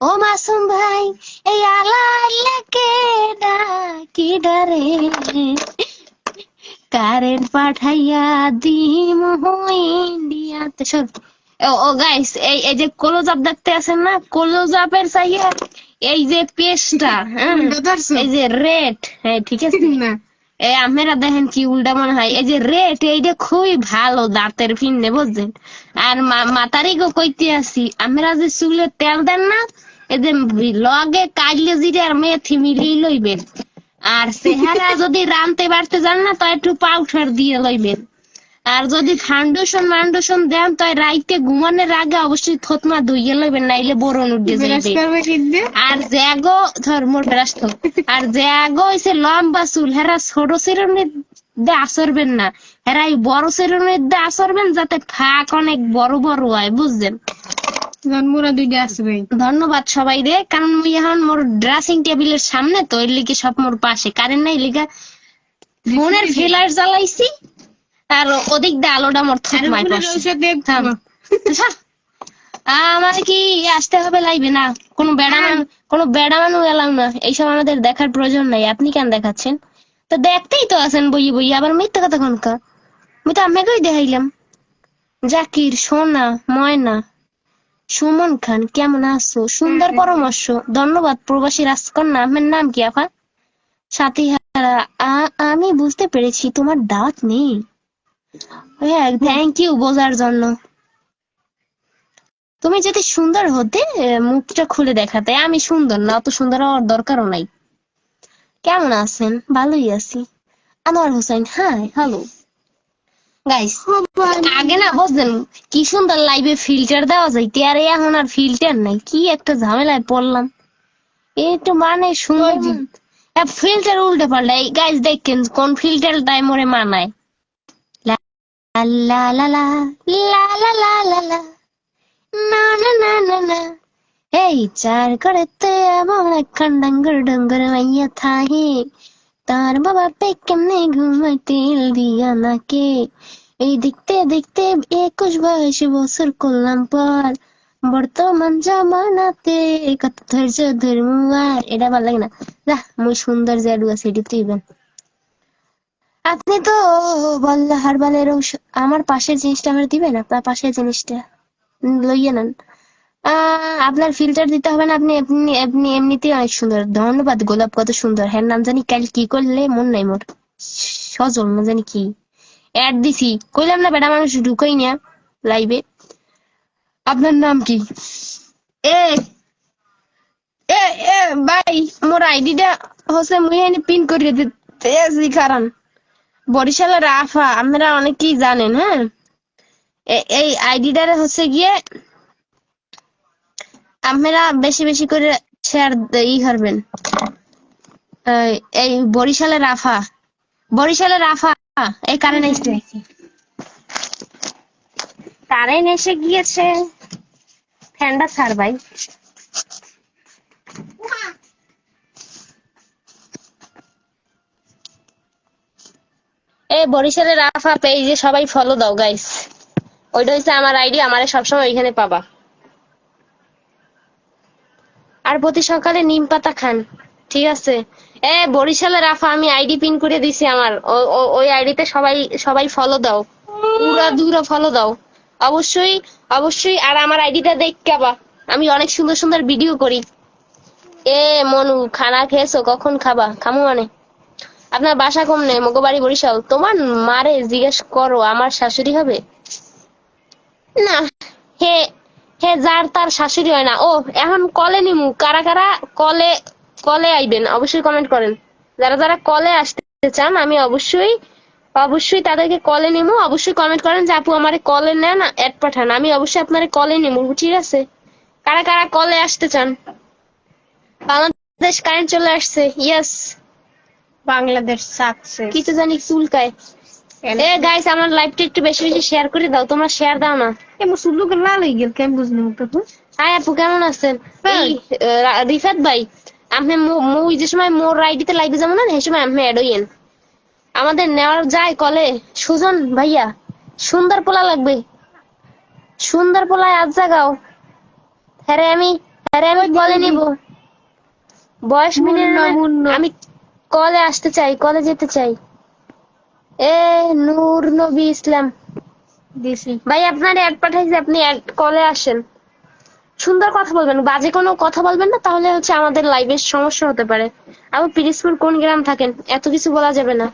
ও মাসুম ভাই এই আলাইলাকে ডাকি ডারে, কারেন্ট পাঠাইয়া দিম ইন্ডিয়াতে। শোন ও গাইস, এই যে ক্লোজ আপ দেখতে আছেন না, ক্লোজ আপের চাইয়া এই যে পেজটা, হ্যাঁ এই যে রেড, হ্যাঁ ঠিক আছে না এই আপনারা দেখেন কি উল্টা মনে হয়। এই যে রেট এইটা খুবই ভালো দাঁতের ফিননে, বুঝছেন? আর মাতারিগো কইতে আসি, আমরা যে চুলে তেল দেন না, এই যে লগে কাটলে জিরে আর মেথি মিলিয়ে লইবেন। আর চেহারা যদি রানতে বাড়তে যান না তো একটু পাউডার দিয়ে লইবেন। আর যদি ফাউন্ডেশন মাউন্ডেশন দেন তো রাইতে ঘুমানোর আগে অবশ্যই থতমা ধুইয়ে লইবেন, নাইলে বরণ উঠে বিরাজ যাইবে। করবে কিন্তু। আর জ্যাগো ধর মোর রাস্ত, আর জ্যাগো হইছে লম্বা চুল, হেরা ছোট চিরুনির দে আসরবেন না, হেরা এই বড় চিরুনির দে আসরবেন, যাতে ফাঁক অনেক বড় বড় হয়, বুঝছেন? জন্মরা দুইটা আসবে। ধন্যবাদ সবাই রে, কারণ মুই এখন মোর ড্রেসিং টেবিলের সামনে তো, এর লিগে সব মোর পাশে কারেন্ট নাই লিগা ফোনের ফ্ল্যাশ জ্বালাইছি, আর ওদিক দিয়ে আলোটা মোর থতমায় পড়ছে। থাম। থাম। আমার কি আসতে হবে লাইভে? না, কোনো বেড়া মানুষ এলাম না, এইসব আমাদের দেখার প্রয়োজন নাই। আপনি কেন দেখাচ্ছেন? তো দেখতেই তো আছেন বই বই, আবার মিথ্যা কথা কোনকা? আমি তো আপনাকেই দেখাইলাম। জাকির, সোনা, ময়না, সুমন খান কেমন আছো? সুন্দর পরামর্শ, ধন্যবাদ। প্রবাসী রাজকন্যা, আপনার নাম কি আপা? সাথী হারা, আমি বুঝতে পেরেছি তোমার দাঁত নেই। হ্যাঁ, থ্যাংক ইউ বোঝার জন্য। তুমি যদি সুন্দর হতে মুখটা খুলে দেখাতে। আমি সুন্দর না, অত সুন্দর হওয়ার দরকারও নাই। কেমন আছেন? ভালোই আছি। Anwar Hossain, hi hello guys. আগে না বুঝলেন কি সুন্দর লাইভে ফিল্টার দেওয়া যাইতে, আর এখন আর ফিল্টার নাই, কি একটা ঝামেলায় পড়লাম। একটু মানে সুন্দর ফিল্টার উল্টে পাল্টা। গাইস দেখেন কোন ফিল্টারটাই মোরে মানায়। লা লা লা লা লা লা লা লা লা না না না না না। এই চার করেতে এমন একখান ডাঙ্গর ডঙ্গর মাইয়া থাহে, তার বাবা পে কেমনে ঘুমায় তেল দিয়া নাকে। এই দেখতে দেখতে 21 বয়স বছর করলাম পর, বর্তমান জামানাতে কত ধৈর্য ধর্ম আর। এটা ভালো লাগে না। যা মুই সুন্দর জাদু আছে এটি তুইবেন। আপনি তো বললে হারবালের আমার পাশের জিনিসটা আমার দিবেন, আপনার পাশের জিনিসটা লইয়ে নেন। আপনার ফিল্টার দিতে হবে না, আপনি আপনি আপনি এমনিতেই অনেক সুন্দর। ধন্যবাদ। গোলাপ কত সুন্দর। হ্যাঁ নাম জানি কাল কি করলে মন নাই মোর, সজল না জানি কি অ্যাড দিছি, কইলাম না বেটা মানুষ ঢুকই না লাইভে। আপনার নাম কি? এ এ এ ভাই মোর আইডিটা হচ্ছে মুই এনে পিন করে দিতে আছি, কারণ বরিশালের আফা আপনারা অনেকেই জানেন। হ্যাঁ এই আইডিটারে হচ্ছে গিয়ে আপনারা বেশি বেশি করে শেয়ার করবেন। এই বরিশালের আফা, বরিশালের আফা, এই কারেন্ট এসে গিয়েছে। ফ্যানটা ছাড় ভাই। এই বরিশালের আফা পেজে সবাই ফলো দাও গাইস। ওইটা হচ্ছে আমার আইডি, আমারে সবসময় ওইখানে পাবা। আর প্রতি সকালে নিম পাতা খান, ঠিক আছে? বরিশালের আফা আমি আইডি পিন করে দিছি আমার, ওই আইডিতে সবাই সবাই ফলো দাও, পুরা দূরা ফলো দাও অবশ্যই অবশ্যই। আর আমার আইডিটা দেখাবা, আমি অনেক সুন্দর সুন্দর ভিডিও করি। মনু খানা খেয়েছো? কখন খাবা? খামু মানে। আপনার বাসা কমনে? মগো বাড়ি বরিশাল। তোমার মারে জিজ্ঞেস করো, আমার শাশুড়ি হবে। না, হে হে যার তার শাশুড়ি হয় না। ও এখন কলে নিমু, কারা কারা কলে কলে আইবেন অবশ্যই কমেন্ট করেন। যারা যারা কলে আসতে চান আমি অবশ্যই অবশ্যই তাদেরকে কলে নিমু। অবশ্যই কমেন্ট করেন যে আপু আমারে কলে নেন, অ্যাড পাঠান, আমি অবশ্যই আপনারে কলে নিমু, ঠিক আছে? কারা কারা কলে আসতে চান? বাংলাদেশ কারেন্ট চলে আসছে, ইয়েস। বাংলাদেশ সাকসেস। কিছু জানি চুলকায়। এ গাইস, আমার লাইভটা একটু বেশি বেশি শেয়ার করে দাও, তোমরা শেয়ার দাও না। এমন সুন্দর করে লাল হয়ে গেল, কেমন বুঝলি মুখটা তো? হাই আপু, কেমন আছেন? হ্যাঁ। এই রিফাত ভাই, আপনি ওই যে সময় মোর আইডিতে লাইভে যাবো না, সেই সময় আপনি অ্যাড হইয়েন। আমাদের নেওয়ার যায় কলে সুজন ভাইয়া, সুন্দর পোলা লাগবে, সুন্দর পোলায় আজ জাগাও। হ্যাঁ আমি কলে নিব। বয়স মুন্না মিনিমাম মুন্না আমি কলে আসতে চাই, কলে যেতে চাই। এ নূর নবী ইসলাম দিছি। ভাই, আপনার অ্যাড পাঠাইছি, আপনি অ্যাড কলে আসেন। সুন্দর কথা বলবেন, বাজে কোনো কথা বলবেন না, তাহলে হচ্ছে আমাদের লাইভের সমস্যা হতে পারে। আবার পিরিজপুর কোন গ্রাম থাকেন এত কিছু বলা যাবে না।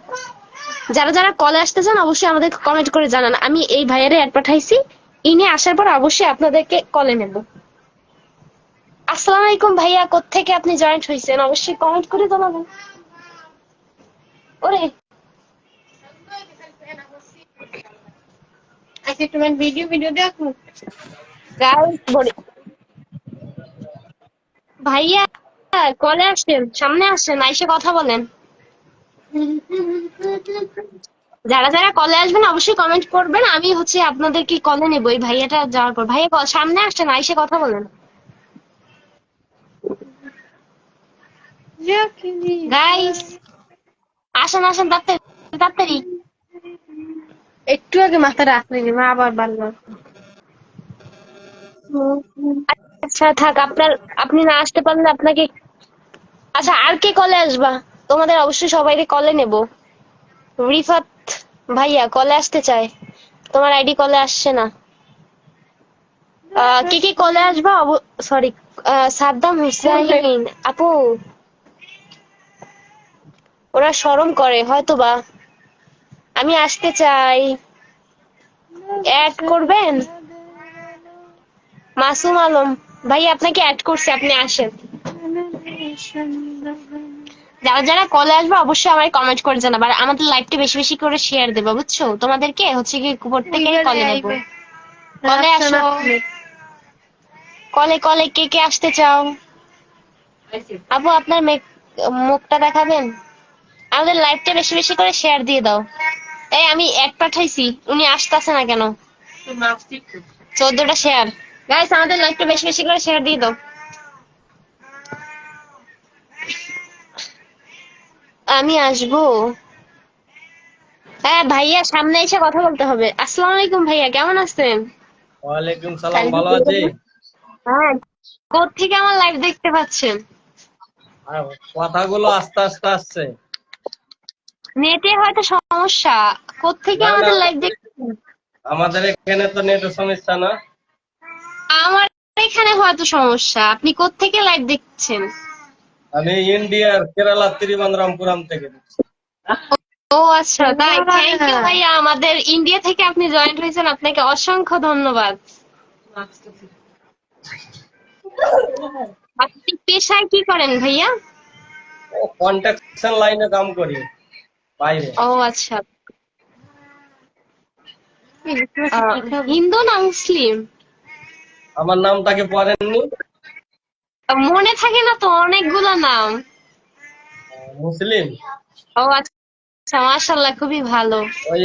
যারা যারা কলে আসতে চান অবশ্যই আমাদের কমেন্ট করে জানান। আমি এই ভাইয়ের অ্যাড পাঠাইছি, ইনি আসার পর অবশ্যই আপনাদেরকে কলে নেব। আসসালামু আলাইকুম ভাইয়া, কোত্থেকে আপনি জয়েন্ট হয়েছেন অবশ্যই কমেন্ট করে জানাবেন। ওরে আচ্ছা, তোমার ভিডিও ভিডিও দেখো। গাইস বলি, ভাইয়া কলে আসেন, সামনে আসেন, আইসে কথা বলেন। যারা যারা কলে আসবেন অবশ্যই কমেন্ট করবেন, আমি হচ্ছে আপনাদেরকে কলে নেবো এই ভাইয়াটা যাওয়ার পর। ভাইয়া সামনে আসছেন, আইসে কথা বলেন। গাইস আসেন আসেন, তাড়াতাড়ি তাড়াতাড়ি। একটু আগে মাথা রাখলেনি, মা আবার বাড়লো। আচ্ছা থাক, আপনি না আসতে পারলে আপনাকে। আচ্ছা, আর কে কলে আসবা? তোমাদের অবশ্যই সবাইকে কলে নেব। রিফাত ভাইয়া কলে আসতে চায়, তোমার আইডি কলে আসছে না। কে কে কলে আসবা? সরি, সাদ্দাম হুসাইন আপু, ওরা শরম করে হয়তোবা। আমি আসতে চাই, অ্যাড করবেন? মাসুম আলম ভাই আপনাকে অ্যাড করছে, আপনি আসেন। যারা যারা কলে আসবে অবশ্যই আমায় কমেন্ট করে জানাবে, আর আমাদের লাইভটা বেশি বেশি করে শেয়ার দেবে, বুঝছো? তোমাদেরকে হচ্ছে কি প্রত্যেকে কলে নেব। কলে আসো, কলে কলে কে কে আসতে চাও? আপু আপনার মুখটা দেখাবেন? আমাদের লাইভটা বেশি বেশি করে শেয়ার দিয়ে দাও। এই আমি অ্যাড পাঠাইছি, উনি আসতেছে না কেন? 14টা শেয়ার। গাইস আমাদের লাইভটা বেশি বেশি করে শেয়ার দিয়ে দাও। আমি আসবো। হ্যাঁ ভাইয়া, সামনে এসে কথা বলতে হবে। আসসালামু আলাইকুম ভাইয়া, কেমন আছেন? ওয়ালাইকুম সালাম, ভালো আছি। হ্যাঁ, কোত্থেকে আমার লাইভ দেখতে পাচ্ছেন? আর কথাগুলো আস্তে আস্তে আসছে। নেটে হয়তো সমস্যা। কোত্থেকে না না, আমাদের লাইভ দেখতেছেন? আমাদের এখানে তো নেটের সমস্যা না। আমার এখানে হয়তো সমস্যা। আপনি কোত্থেকে লাইভ দেখছেন? আমি ইন্ডিয়ার কেরালা ত্রিবান্দ্রমপুরম থেকে দেখছি। ও আচ্ছা, তাই? থ্যাংক ইউ ভাইয়া, আমাদের ইন্ডিয়া থেকে আপনি জয়েন্ট হয়েছেন, আপনাকে অসংখ্য ধন্যবাদ। আপনি পেশায় কি করেন ভাইয়া? ও কন্ট্রাকশন লাইনে কাম করি বাইরে। ও আচ্ছা, হিন্দু না মুসলিম? আমার নামটাকে পড়েননি? মনে থাকে না তো, অনেকগুলো নাম। মুসলিম। ও আচ্ছা, মাশাআল্লাহ, খুবই ভালো। ওই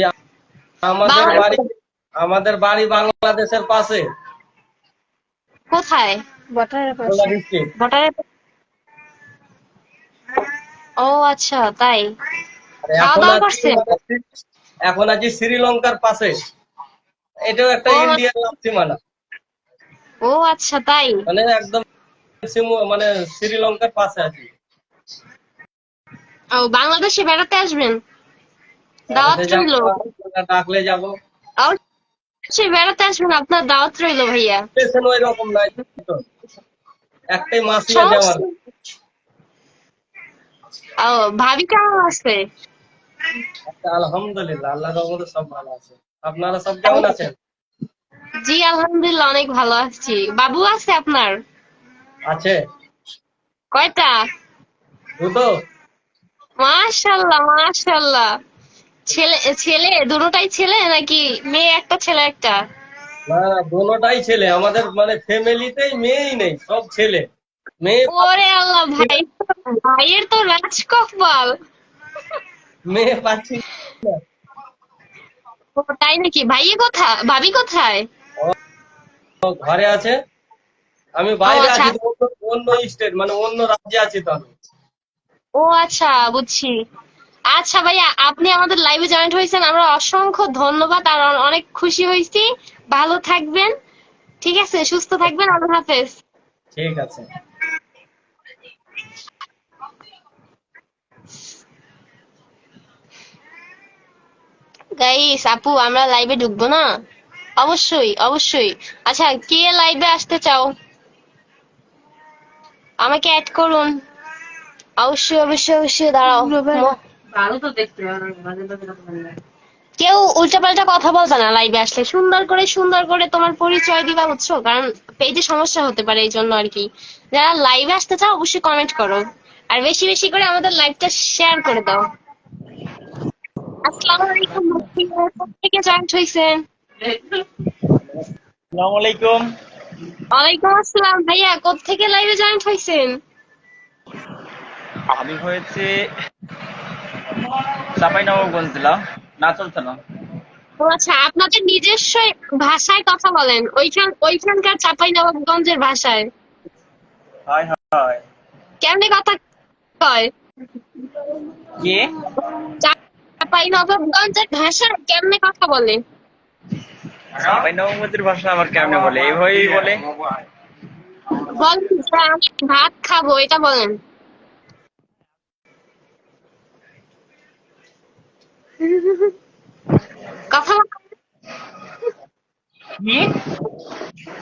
আমাদের বাড়ি, আমাদের বাড়ি বাংলাদেশের পাশে, কোথায়? বটারের খুলনা পাশে। ডিস্ট্রিক্ট। ভোটারের। ও আচ্ছা, তাই? আর খাওয়া এখন দাওয়া আছি করছেন? এখন আছি শ্রীলঙ্কার পাশে। এটাও একটা ও ইন্ডিয়ার সীমানা, ও আচ্ছা, তাই? মানে একদম মানে শ্রীলঙ্কার পাশে আছি। ও, বাংলাদেশে বেড়াতে আসবেন? দাওয়াত বেড়াতে রইলো। যাবো, ডাকলে যাবো। অবশ্যই বেড়াতে আসবেন, আপনার দাওয়াত রইলো ভাইয়া। পেছন ওই রকম নাই তো, একটাই মাসি আছে আমার। সমস্যা। ও, ভাবি কেমন আছে? আলহামদুলিল্লাহ, আল্লাহর রহমতে সব ভালো আছে। আপনারা সব কেমন আছেন? জি আলহামদুলিল্লাহ অনেক ভালো আছি। বাবু আছে আপনার? আছে কয়টা? দুটো। মাশাআল্লাহ মাশাআল্লাহ। ছেলে ছেলে দুটোটাই ছেলে নাকি মেয়ে একটা ছেলে একটা? না না, দোনোটাই ছেলে। আমাদের মানে ফ্যামিলিতেই মেয়েই নেই, সব ছেলে। মেয়ে ওরে আল্লাহ ভাই, ভাইয়ের তো রাজ কপাল। মেয়ে পাচ্ছি না। ও, তাই নাকি? ভাইয়ে কোথায়, ভাবি কোথায়? ও ঘরে আছে। আমি ও বাইরে আচ্ছা। আছি তো, অন্য অন্য স্টেট মানে অন্য রাজ্যে আছি তো আমি। ও আচ্ছা, বুঝছি। আচ্ছা ভাইয়া, আপনি আমাদের লাইভে জয়েন্ট হয়েছেন, আমরা অসংখ্য ধন্যবাদ আর অনেক খুশি হয়েছি। ভালো থাকবেন, ঠিক আছে? সুস্থ থাকবেন। আল্লাহ হাফেজ। ঠিক আছে। গাইস, আপু আমরা লাইভে ঢুকবো না? অবশ্যই অবশ্যই। আচ্ছা, কে লাইভে আসতে চাও আমাকে অ্যাড করুন। অবশ্যই অবশ্যই অবশ্যই, দাঁড়াও। ভালো তো দেখতে মাঝে মাঝে কথা বললে। কেউ উল্টাপাল্টা কথা বলবে না লাইভে আসলে। সুন্দর করে তোমার পরিচয় দিবা, বুঝছো? কারণ পেজে সমস্যা হতে পারে, এই জন্য আর কি। যারা লাইভে আসতে চাও অবশ্যই কমেন্ট করো, আর বেশি বেশি করে আমাদের লাইভটা শেয়ার করে দাও। আসসালামু আলাইকুম, থেকে জয়েন্ট হয়েছেন? আসসালামু আলাইকুম। ওয়ালাইকুম আসসালাম। ভাইয়া কোত্থেকে লাইভে জয়েন্ট হয়েছেন? আমি হয়েছে চাঁপাইনবাবগঞ্জ জেলা, নাচল থানা। ও আচ্ছা, আপনাদের নিজস্ব ভাষায় কথা বলেন, ওইখানকার চাঁপাইনবাবগঞ্জের ভাষায়? High high. কেমনে কথা কয়? কে? চাঁপাইনবাবগঞ্জের ভাষায় কেমনে কথা বলে? চাঁপাইনবাবগঞ্জের ভাষা আবার কেমনে বলে? এইভাবেই বলে। বলেন যে আমি ভাত খাবো, এটা বলেন। কথা কি?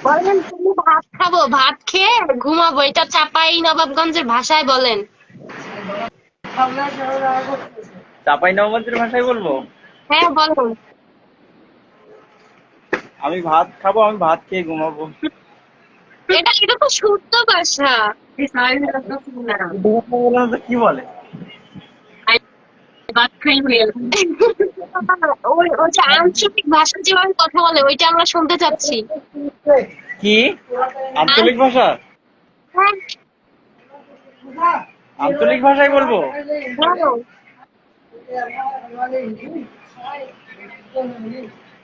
বলেন তুমি ভাত খাবো, ভাত খেয়ে ঘুমাবো, এটা চাঁপাইনবাবগঞ্জের ভাষায় বলেন। চাঁপাইনবাবগঞ্জের ভাষায় বলবো? হ্যাঁ বলেন। আমি ভাত খাবো, আমি ভাত খেয়ে ঘুমাবো। এটা তো শুদ্ধ ভাষা। বললাম তো, কি বলে? ওই যে আঞ্চলিক ভাষা যেভাবে কথা বলে ওইটা আমরা শুনতে চাচ্ছি। কি আঞ্চলিক ভাষা? হ্যাঁ, আঞ্চলিক ভাষায় বলবো? বলো।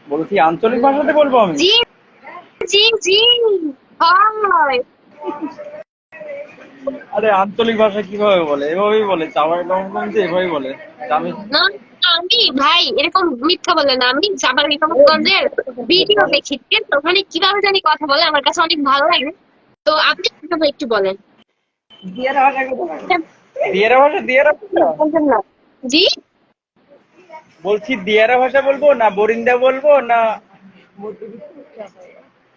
বলছি আঞ্চলিক ভাষাতে বলবো আমি। জি জি জি, হয়। আরে আঞ্চলিক ভাষা কিভাবে বলে? এভাবেই বলে, চাঁপাইনবাবগঞ্জে এভাবেই বলে। আমি না, আমি ভাই এরকম মিথ্যা বলে না, আমি চাঁপাইনবাবগঞ্জের ভিডিও দেখি, ঠিক আছে? ওখানে কিভাবে জানি কথা বলে, আমার কাছে অনেক ভালো লাগে। তো আপনি কিভাবে একটু বলেন। দিয়ারা ভাষা দিয়ারা ভাষা দিয়ারা ভাষা বলবেন না? জি, বলছি, দিয়ারা ভাষা বলবো না বরিন্দা বলবো না?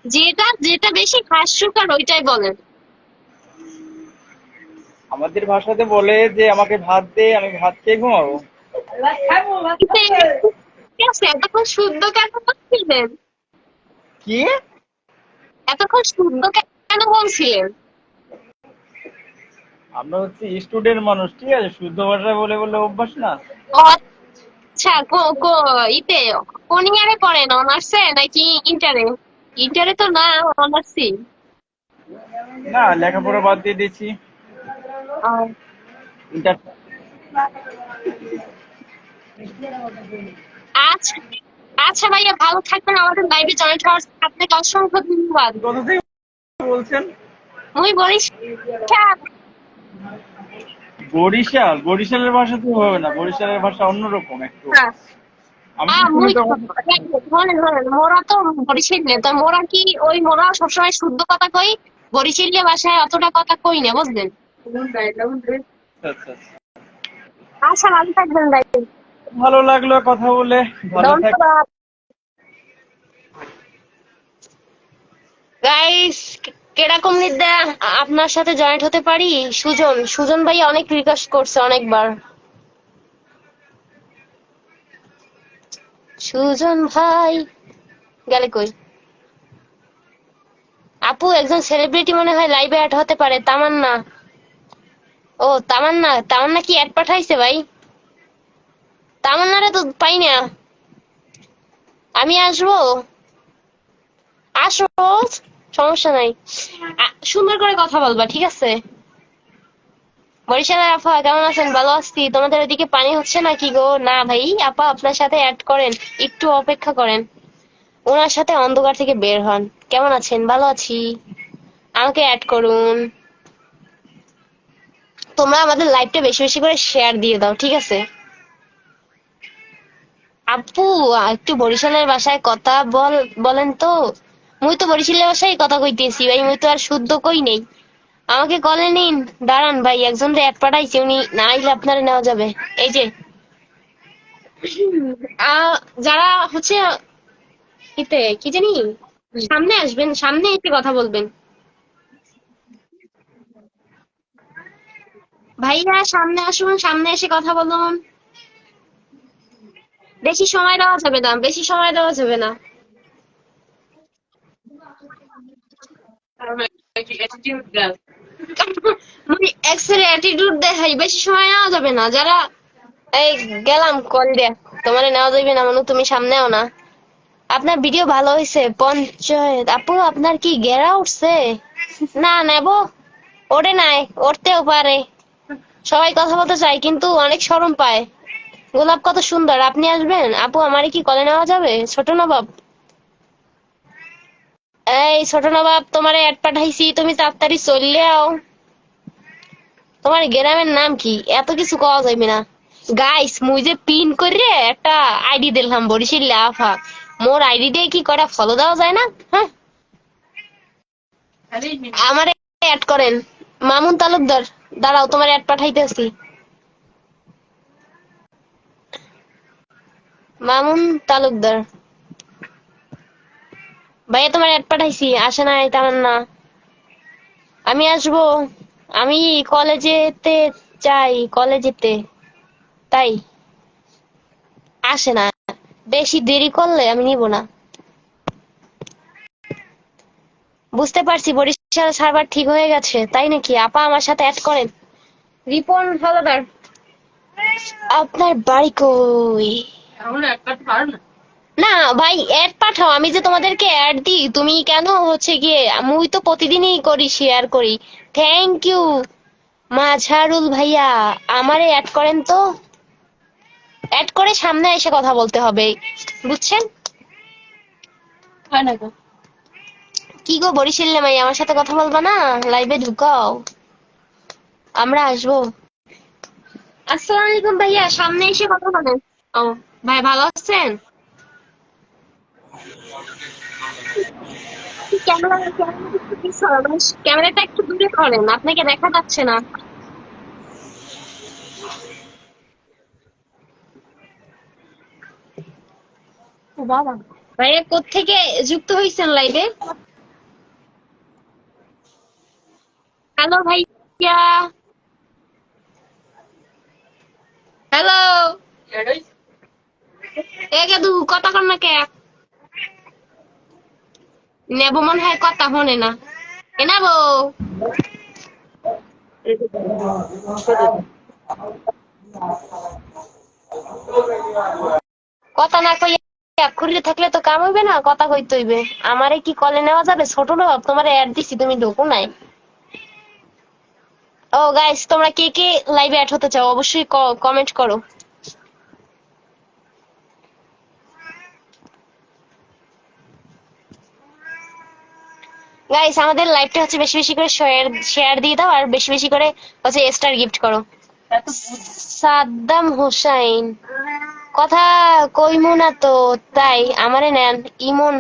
যেটা যেটা বেশি হাস্যকর ওইটাই বলেন। আমাদের ভাষাতে বলে যে আমাকে ভাত দে, আমি ভাত খেয়ে ঘুমাবো। ঠিক আছে, এতক্ষণ শুদ্ধ কেন বলছিলেন? কি? এতক্ষণ শুদ্ধ কেন বলছিলেন? আমরা হচ্ছে স্টুডেন্ট মানুষ, ঠিক আছে? শুদ্ধ ভাষায় বলে বলে অভ্যাস না। ও আচ্ছা, ইতে কোন ইয়ারে পড়েন? অনার্সে নাকি ইন্টারে? ইন্টারে তো না, অনার্সই। না, লেখাপড়া বাদ দিয়ে দিয়েছি। ইন্টার। আচ্ছা আচ্ছা ভাইয়া, ভালো থাকবেন। আমাদের লাইভে জয়েন হওয়ার জন্য আপনাকে অসংখ্য ধন্যবাদ। কোথা থেকে বলছেন? মুই বরিশাল। বরিশাল? বরিশালের ভাষা তো হবে না, বরিশালের ভাষা অন্যরকম একটু। আমি তো শুনি মুই তখন। ধরেন মোরা তো বরিশালে, তো মোরা কি ওই মোরা সবসময় শুদ্ধ কথা কই, বরিশালীয় ভাষায় অতটা কথা কই না, বুঝলেন? আচ্ছা আচ্ছা। আচ্ছা, ভালো থাকবেন ভাই। ভালো লাগলো কথা বলে। ভালো থাক। ধন্যবাদ গাইস। কিরকম নিদা আপনার সাথে জয়েন্ট হতে পারি? সুজন, সুজন ভাই অনেক রিকোয়েস্ট করছে অনেকবার। সুজন ভাই গেলে কই? আপু একজন সেলিব্রিটি মনে হয় লাইভে অ্যাড হতে পারে, তামান্না। ও তামান্না, তামান্না কি অ্যাড পাঠাইছে ভাই? তামান্নারে তো পাই না। আমি আসবো, আসো, সমস্যা নাই। সুন্দর করে কথা বলবা, ঠিক আছে? বরিশালের আপা কেমন আছেন? ভালো আছি। তোমাদের ওইদিকে পানি হচ্ছে নাকি গো? না ভাই, আপা আপনার সাথে অ্যাড করেন, একটু অপেক্ষা করেন। ওনার সাথে অন্ধকার থেকে বের হন। কেমন আছেন? ভালো আছি, আমাকে অ্যাড করুন। তোমরা আমাদের লাইভটা বেশি বেশি করে শেয়ার দিয়ে দাও, ঠিক আছে? আপু একটু বরিশালের ভাষায় কথা বলেন তো। মুই তো বরিশালের ভাষায় কথা কইতেছি ভাই, মুই তো আর শুদ্ধ কই নেই। আমাকে কলে নিন। দাঁড়ান ভাই, একজন অ্যাড পাঠাইছে, উনি না আইলে আপনারা নেওয়া যাবে। এই যে যারা হচ্ছে ইতে কি জানি সামনে আসবেন, সামনে এসে কথা বলবেন। ভাইয়া সামনে আসুন, সামনে এসে কথা বলুন। বেশি সময় দেওয়া যাবে না, বেশি সময় দেওয়া যাবে না। Attitude girl. মানে এক্সের অ্যাটিটিউড দেখাই, বেশি সময় নেওয়া যাবে না। যারা এই গেলাম কল দে, তোমার নেওয়া যাবে না মানু, তুমি সামনেও না। আপনার ভিডিও ভালো হয়েছে পঞ্চায়েত। আপু আপনার কি গেরা উঠছে? না নেব, ওরে নাই, উঠতেও পারে। সবাই কথা বলতে চায় কিন্তু অনেক শরম পায়। গোলাপ কত সুন্দর, আপনি আসবেন? আপু আমারে কি কলে নেওয়া যাবে? ছোট নবাব, এই ছোট নবাব, তোমারে অ্যাড পাঠাইছি, তুমি তাড়াতাড়ি চললে আও। তোমার গ্রামের নাম কি? এত কিছু কওয়া যাবে না। গাইস মুই যে পিন করে একটা আইডি দিলাম বরিশাল আফা, মোর আইডি দিয়ে কি করা ফলো দেওয়া যায় না? হ্যাঁ, আমারে অ্যাড করেন। মামুন তালুকদার, দাঁড়াও তোমার অ্যাড পাঠাইতেছি। মামুন তালুকদার, ভাইয়া তোমার অ্যাড পাঠাইছি, আসে নাই তামান্না। আমি আসবো, আমি কলেজেতে চাই, কলেজেতে, তাই আসে না। বেশি দেরি করলে আমি নিব না। বুঝতে পারছি বরিশাল সার্ভার ঠিক হয়ে গেছে, তাই নাকি? আপা আমার সাথে অ্যাড করেন। রিপন হলদার, আপনার বাড়ি কই? তাহলে একটা পারো না। না ভাই অ্যাড পাঠাও, আমি যে তোমাদেরকে অ্যাড দিই, তুমি কেন হচ্ছে গিয়ে, মুই তো প্রতিদিনই করি, শেয়ার করি। থ্যাংক ইউ মাঝারুল ভাইয়া, আমারে অ্যাড করেন তো। অ্যাড করে সামনে এসে কথা বলতে হবে, বুঝছেন? হয় না গো। কি গো বরিশালে মাই, আমার সাথে কথা বলবা না? লাইভে ঢুকাও, আমরা আসবো। আসসালামু আলাইকুম ভাইয়া, সামনে এসে কথা বলেন। ও ভাই ভালো আছেন? ক্যামেরাটা একটু দূরে করেন, আপনাকে দেখা যাচ্ছে না। ও বাবা। ভাইয়া কোত্থেকে যুক্ত হয়েছেন লাইভে? হ্যালো ভাইয়া, হ্যালো। এ গেদু কথা কর না কে? নেব মনে হয় কথা হনে না। এ নেবো, কথা না কই খুললে থাকলে তো কাম হইবে না, কথা কইতে হইবে। আমারে কি কলে নেওয়া যাবে? ছোট না তোমারে অ্যাড দিছি, তুমি ঢোকো নাই। ও গাইস, তোমরা কে কে লাইভে অ্যাড হতে চাও অবশ্যই কমেন্ট করো। গাইস আমাদের লাইভটা হচ্ছে বেশি বেশি করে শেয়ার শেয়ার দিয়ে দাও, আর বেশি বেশি করে হচ্ছে স্টার গিফট করো। সাদ্দাম হোসাইন, কথা কইমু না তো, তাই আমারে নেন। ইমন,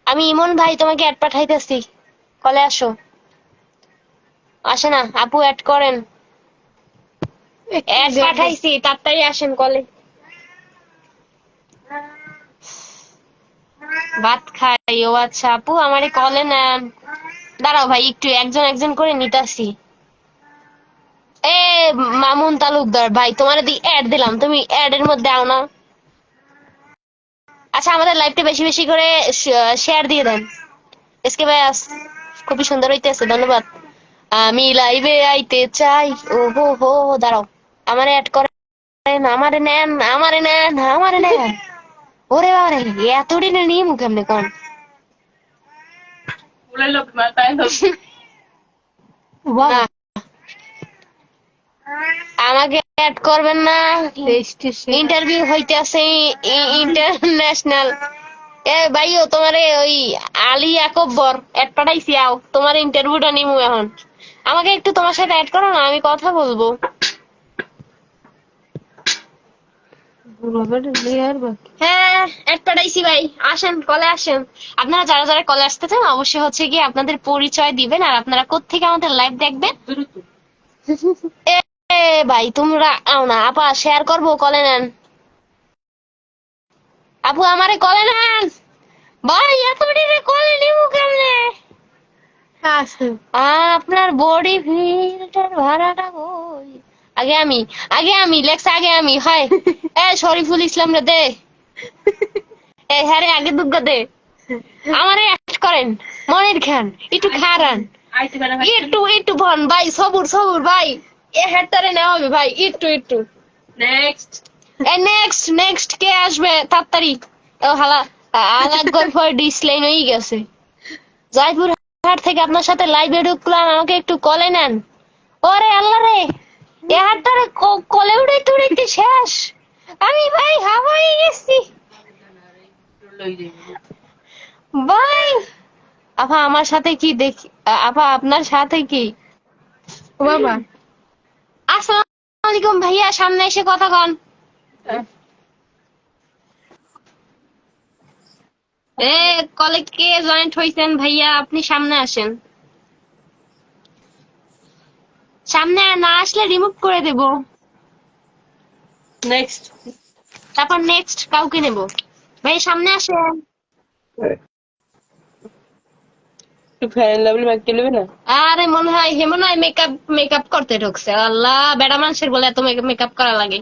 আমি ইমন ভাই, তোমাকে অ্যাড পাঠাইতেছি, কলে আসো। আসে না আপু, অ্যাড করেন। অ্যাড পাঠাইছি, তাড়াতাড়ি আসেন কলে। ভাত খাই, ও আচ্ছা আপু আমারে কলে নেন। দাঁড়াও ভাই, একটু একজন একজন করে নিতাছি। এ মামুন তালুকদার ভাই, তোমার অ্যাড দিলাম, তুমি অ্যাড এর মধ্যে আও না। আচ্ছা আমাদের লাইভটা বেশি বেশি করে শেয়ার দিয়ে দেন, এসকে ব্যাস, খুবই সুন্দর হইতেছে, ধন্যবাদ। আমি লাইভে আইতে চাই। ও হো হো, দাঁড়াও, আমারে অ্যাড করেন, আমারে নেন, আমারে নেন, আমারে নেন। ওরে বাবারে, এতদিনে নিয়ে কেমনে কোন? বলে লোক না তাই তো বাবা আমাকে অ্যাড করবেন না, রেজিস্ট্রেশন ইন্টারভিউ হইতেছে ইন্টারন্যাশনাল। এ ভাইও, তোমারে ওই আলী আকবর অ্যাড পাঠাইছি, আও তোমার ইন্টারভিউটা নিমু এখন। আমাকে একটু তোমার সাথে অ্যাড করো না, আমি কথা বলবো। হ্যাঁ, অ্যাড পাঠাইছি ভাই, আসেন কলে আসেন। আপনারা যারা যারা কলে আসতে চান অবশ্যই হচ্ছে কি আপনাদের পরিচয় দিবেন আর আপনারা কোত্থেকে আমাদের লাইভ দেখবেন। এ এ ভাই, তোমরা আও না, আপা শেয়ার করবো, কলে নেন। আপু আমারে কলে নেন ভাই, এত বেড়ে কলে নিবো কেমনে? আছে। আপনার বডি ফিল্টার ভাড়াটা কই? আগে আমি লেখছে, আগে আমি হয়। এ শরীফুল ইসলাম রে দে, এ হ্যাঁ রে, আগে দুগ্গা দে। আমারে অ্যাড করেন, মনির খান, একটু খারান, আইতে পারে একটু ভন ভাই, সবুর ভাই, এ হেডটারে নেওয়া হবে ভাই, একটু। নেক্সট এ নেক্সট কে আসবে তাড়াতাড়ি? ও হালা, আলাগ গল্পর ডিসলাইন হয়ে গেছে। জয়পুর হাট থেকে আপনার সাথে লাইভে ঢুকলাম, আমাকে একটু কলে নেন। ওরে আল্লাহ রে, এ হাটটারে কলে উড়াইতে শেষ। আমি ভাই হাওয়াই গেছি লই যাবে ভাই। আপা আমার সাথে কি দেখি, আপা আপনার সাথে কি? ও বাবা আসসালামু আলাইকুম ভাইয়া, সামনে এসে কথা কন। এ কলে কে জয়েন্ট হইছেন ভাইয়া, আপনি সামনে আসেন। সামনে না আসলে রিমুভ করে দেব। নেক্সট তারপর নেক্সট কাউকে নেব। ভাই সামনে আসেন। একটু ফ্যান লেভেল ব্যাক কে নেবে না আরে মনে হয় মেকআপ করতে ঢুকছে। আল্লাহ, বেড়া মানুষের বলে এত মেকআপ করা লাগে।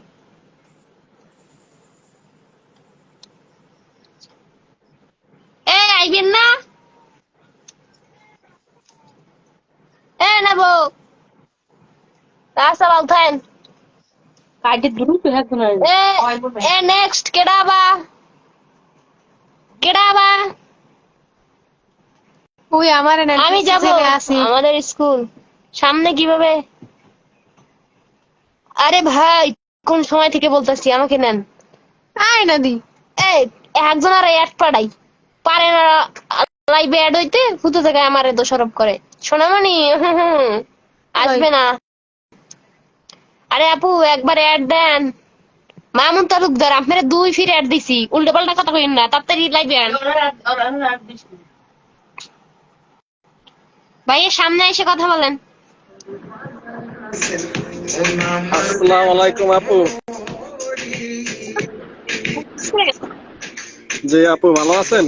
এ আইবেন না, এ নেবো রাস্তা উঠেন। কাটে দ্রুত হ্যাঁ না এ নেক্সট কেডাবা? ওই আমার আমি যাব, আছি। আমাদের স্কুল সামনে কিভাবে? আরে ভাই, কোন সময় থেকে বলতেছি, আমাকে নেন। আয় না দি এই একজন আর অ্যাড পাঠাই পারে না লাইভে অ্যাড হইতে, হুতো থেকে আমারে দোষারোপ করে। সোনামণি আসবে না। আরে আপু একবার অ্যাড দেন। মামুন তালুকদার, আপনারা 2 ফির অ্যাড দিছি, উল্টো পাল্টা কথা কইেন না, তাড়াতাড়ি লাইভে আন। ভাইয়ের সামনে এসে কথা বলেন। আসসালামু আলাইকুম আপু। জি আপু, ভালো আছেন?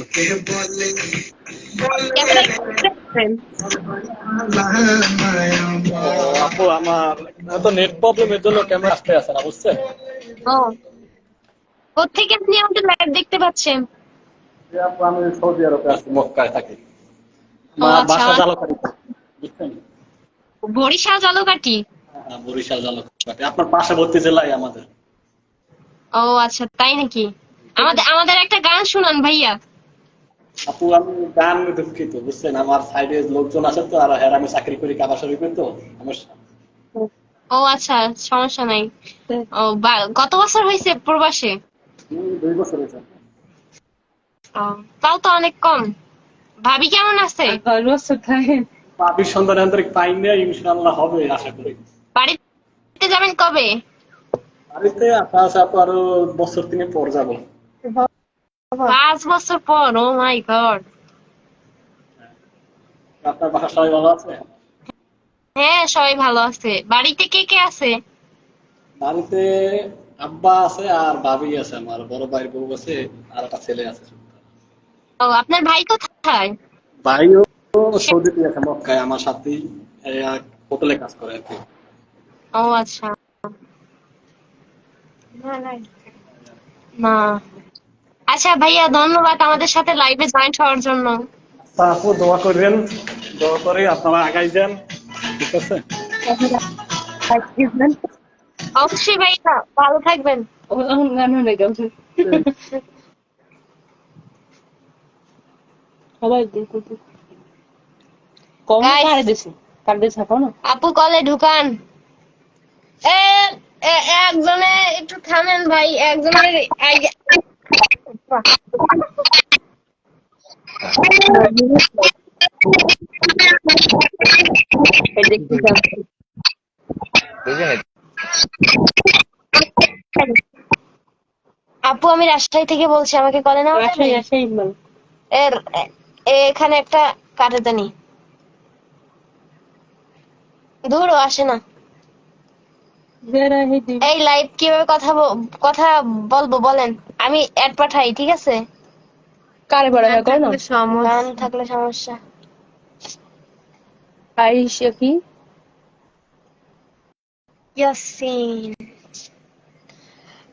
আপু আমার তো নেট প্রবলেমের জন্য ক্যামেরা আসতে আসে না, বুঝছেন? ও, কোত্থেকে আপনি আমাদের লাইভ দেখতে পাচ্ছেন? জি আপু, আমি সৌদি আরবে আছি, মক্কায় থাকি। ও আচ্ছা, বাসা জালকাঠি, বুঝছেন? বরিশাল জলকাঠি। বরিশাল জালকাঠি, আপনার পার্শ্ববর্তী জেলায় আমাদের। ও আচ্ছা, তাই নাকি? আমাদের একটা গান শুনান ভাইয়া। আপু আমি গান দুঃখিত, বুঝছেন, আমার সাইডে লোকজন আছে তো, আর হ্যাঁ আমি চাকরি করি কাবা শরীফে, তো সমস্যা। ও আচ্ছা, সমস্যা নাই। ও কত বছর হয়েছে প্রবাসে? 2 বছর হয়েছে। ও, তাও তো অনেক কম। ভাবি কেমন আছে? ভালো আছে তাই পাপির সন্ধান আন্তরিক পাই না, ইনশাআল্লাহ হবে আশা করি। বাড়িতে যাবেন কবে? বাড়িতে আশা আছে আপু, আরো বছর 3 পর যাবো। 5 বছর পর? ও মাই গড। আপনার বাসা সবাই ভালো আছে? হ্যাঁ, সবাই ভালো আছে। বাড়িতে কে কে আছে? বাড়িতে আব্বা আছে আর ভাবি আছে, আমার বড় ভাইয়ের বউ আছে, আর একটা ছেলে আছে। ও, আপনার ভাই কোথায়? ভাইও সৌদিতে আছে, মক্কায় আমার সাথেই হোটেলে কাজ করে আর কি। ও আচ্ছা, না। আচ্ছা ভাইয়া, ধন্যবাদ আমাদের সাথে লাইভে জয়েন্ট হওয়ার জন্য। তা আপু দোয়া করবেন, দোয়া করে আপনারা আগাই যান, ঠিক আছে? অবশ্যই ভাইয়া, ভালো থাকবেন। সবাই কম Guys, কারে দিছে, কার দিছে এখন আপু কলে ঢুকান। এ একজনে একটু থামেন ভাই, একজনের দেখতেছিলাম। আপু আমি রাজশাহী থেকে বলছি, আমাকে কলে নাও যাবে? রাজশাহী রাজশাহী মানে এর এখানে একটা কাটেদানি দূর ও আসে না। যারা এই দিন এই লাইভ কিভাবে কথা বলবো বলেন, আমি অ্যাড পাঠাই, ঠিক আছে? কারে বড় হয় কোন গান থাকলে সমস্যা। আইসা কি ইয়াসিন,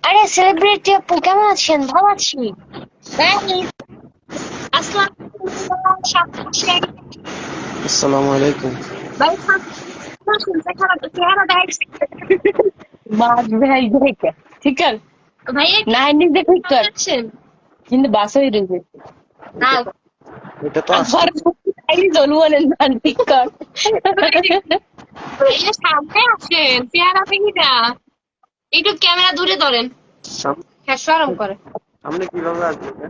আরে সেলিব্রিটি আপু কেমন আছেন? ভালো আছি। আসসালামু আলাইকুম। বাদ ভাই দেখে ঠিক আছে ভাইয়া না নিজে ঠিক কর আছেন? কিন্তু বাস হয়ে রয়েছে এটা তো আবার আই জলবো না ঠিক কর ভাইয়া সামনে আসেন, চেহারা পেকিটা একটু ক্যামেরা দূরে ধরেন। হ্যাঁ, শরম করে। সামনে কিভাবে আসবে?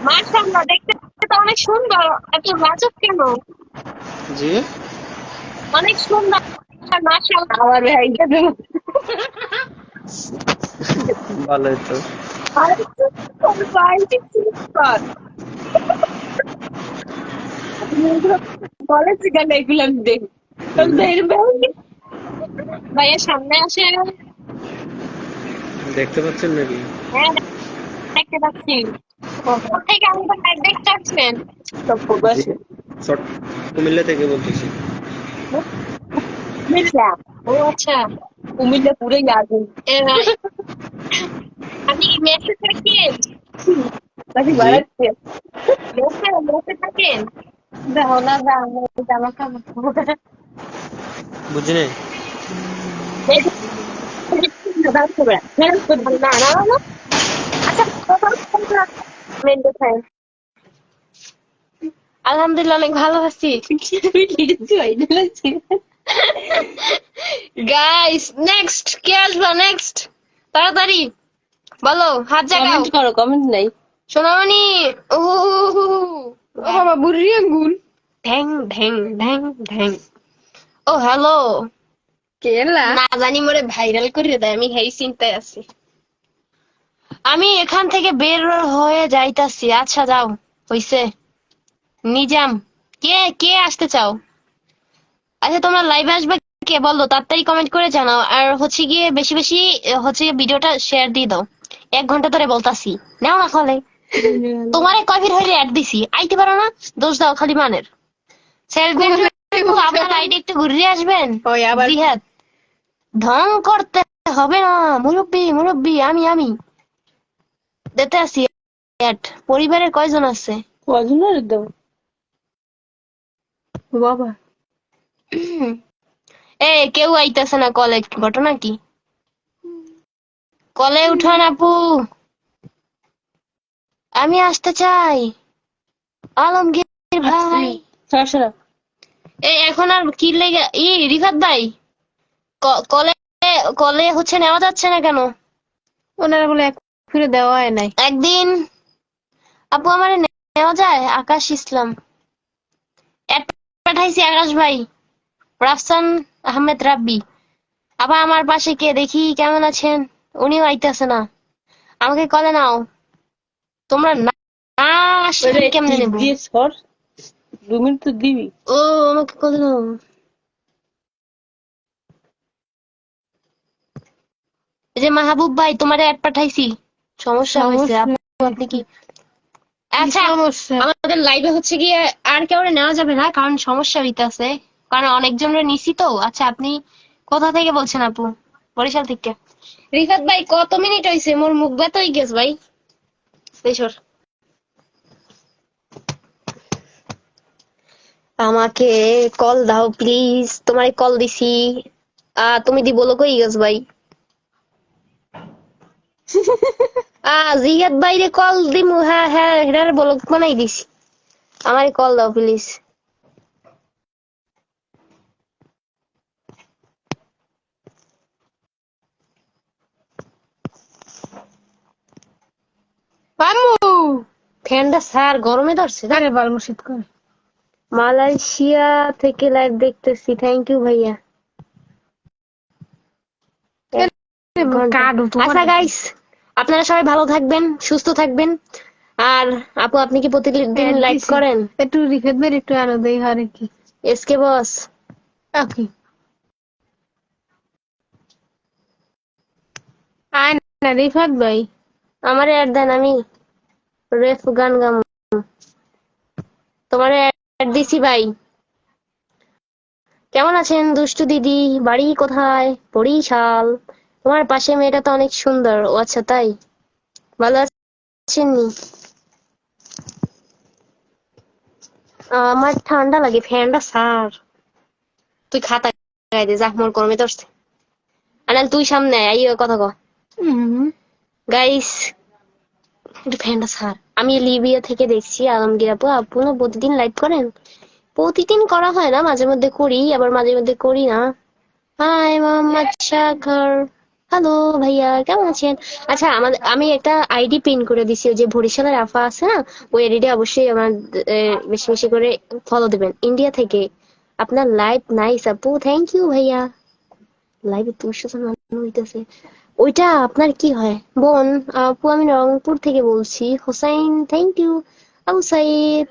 মাশাআল্লাহ, দেখতে তো অনেক সুন্দর। এত লাজুক কেন? জি, অনেক সুন্দর মাশাআল্লাহ। আবার ভাই গেছে ভালোই তো। আরে সুন্দর ভাই, সুন্দর। কলেজ গান এগুলো আমি দেখি ভাইয়া সামনে আসেন। দেখতে পাচ্ছেন নাকি? হ্যাঁ, দেখতে পাচ্ছি। কোথেকে আমাদের লাইভ দেখতে আসছেন? সব জি, শর্ট কুমিল্লা থেকে বলতেছি। কুমিল্লা ও আচ্ছা। কুমিল্লা পুরো আগুন এ ভাই, আপনি কি মেসে থাকেন? নাকি জি, বাড়াচ্ছে মেসে থাকেন? দাও না, দাও না, জামা কাপড়। বুঝি নাই। না না না, আচ্ছা মেনতে খাই। আলহামদুলিল্লাহ অনেক ভালো আছি। গাইস, নেক্সট কে আসবে? নেক্সট তাড়াতাড়ি বলো, হাত জাগাও। কমেন্ট করো কমেন্ট নাই সোনামণি, ও বাবা, বুড়ি আঙ্গুল, ঢ্যাং ঢ্যাং ঢ্যাং ঢ্যাং। ও হ্যালো, কেলা না জানি মোরে ভাইরাল করে দেয়, আমি হেই চিন্তায় আছি। আমি এখান থেকে বের হয়ে যাইতাছি। আচ্ছা যাও, হইছে। নিজাম, কে কে আসতে চাও? আচ্ছা তোমরা লাইভে আসবে কে বলো, তাড়াতাড়ি কমেন্ট করে জানাও। আর হচ্ছে গিয়ে বেশি বেশি হচ্ছে গিয়ে ভিডিওটা শেয়ার দিয়ে দাও। 1 ঘন্টা ধরে বলতাছি, নাও না কলে। তোমারে কয়দিন হইলে অ্যাড দিছি, আইতে পারো না? দোষ দাও খালি মানের। সেলিব্রিটি আপনার আইডি একটু ঘুরিয়ে আসবেন। ওই আবার জিহাদ, ঢং করতে হবে না। মুরব্বি মুরব্বি, আমি দিতে আসি অ্যাড। পরিবারের কয়জন আছে? কজনের দাও বাবা এ কেউ আইতাছে না কলে, ঘটনা কি? কলে উঠান আপু, আমি আসতে চাই। আলমগীর ভাই, সরাসরি এই এখন আর কি লেগে রিফাত ভাই, কলে কলে হচ্ছে নেওয়া যাচ্ছে না কেন? ওনারা বলে এক ফিরে দেওয়া হয় নাই। একদিন আপু আমারে নেওয়া যায়? আকাশ ইসলাম অ্যাড পাঠাইছি। আকাশ ভাই, রাফসান আহমেদ রাব্বি। আবার আমার পাশে কে দেখি কেমন আছেন? উনিও আইতাছে না। আমাকে কলে নাও। তোমরা না আসলে আমি কেমনে নেব? দিয়ে সর 2 মিনিট তো দিবি ও আমাকে কলে নাও। এই যে মাহবুব ভাই, তোমারে অ্যাড পাঠাইছি। সমস্যা হয়েছে, আপনি কি? আচ্ছা, সমস্যা আমাদের লাইভে হচ্ছে গিয়ে আর কেউ নেওয়া যাবে না, কারণ সমস্যা হইতাছে। কারণ অনেকজনের নিছি তো। আচ্ছা আপনি কোথা থেকে বলছেন আপু? বরিশাল থেকে। রিফাত ভাই কত মিনিট হয়েছে? মোর মুখ ব্যথা হয়ে গেছে ভাই। বেশর আমাকে কল দাও প্লিজ, তোমারে কল দিছি। তুমি দি বলো কই গেছ ভাই? জিয়াদ ভাইরে কল দিমু, হ্যাঁ হ্যাঁ হেটারে বলো বানাই দিছি, আমারে কল দাও প্লিজ। পারমু। ফ্যানটা স্যার গরমে ধরছে। আরে পারমু, শীত করে। মালয়েশিয়া থেকে লাইভ দেখতেছি, থ্যাংক ইউ ভাইয়া। এক ঘন্টা। কার্ড আচ্ছা গাইস, আপনারা সবাই ভালো থাকবেন, সুস্থ থাকবেন। আর আপু আপনি কি প্রতিদিন লাইভ করেন? একটু রিফেট বের একটু আনো দেই হারে কি। এসকে বস ওকে। আয় না রিফাত ভাই। আমারে অ্যাড দেন, আমি রেফ গান গাম। তোমারে অ্যাড দিছি ভাই। কেমন আছেন দুষ্টু দিদি? বাড়ি কোথায়? বরিশাল। তোমার পাশে মেয়েটা তো অনেক সুন্দর। ও আচ্ছা তাই, ভালো আছেন নি? আমার ঠান্ডা লাগে, ফ্যানটা স্যার। তুই খাতা গায়ে দে, যা মোর গরমে ধরছে। আনাল তুই সামনে আয়, এই কথা কো। গাইস একটু ফ্যানটা স্যার। আমি লিবিয়া থেকে দেখছি আলমগীর আপু, আপু না প্রতিদিন লাইভ করেন? প্রতিদিন করা হয় না, মাঝে মধ্যে করি, আবার মাঝে মধ্যে করি না। হাই মোহাম্মদ সাগর, হ্যালো ভাইয়া কেমন আছেন? আচ্ছা আমি একটা আইডি পিন করে দিছি, ওই যে বরিশালের আফা আছে না, ওই আইডিটা অবশ্যই আমার বেশি বেশি করে ফলো দিবেন। ইন্ডিয়া থেকে আপনার লাইভ নাইস আপু, থ্যাংক ইউ ভাইয়া। লাইভে 200 জন মানুষ হইতেছে। ওইটা আপনার কি হয় বোন? আপু আমি রংপুর থেকে বলছি। Hossain, thank you. আবু সাইদ,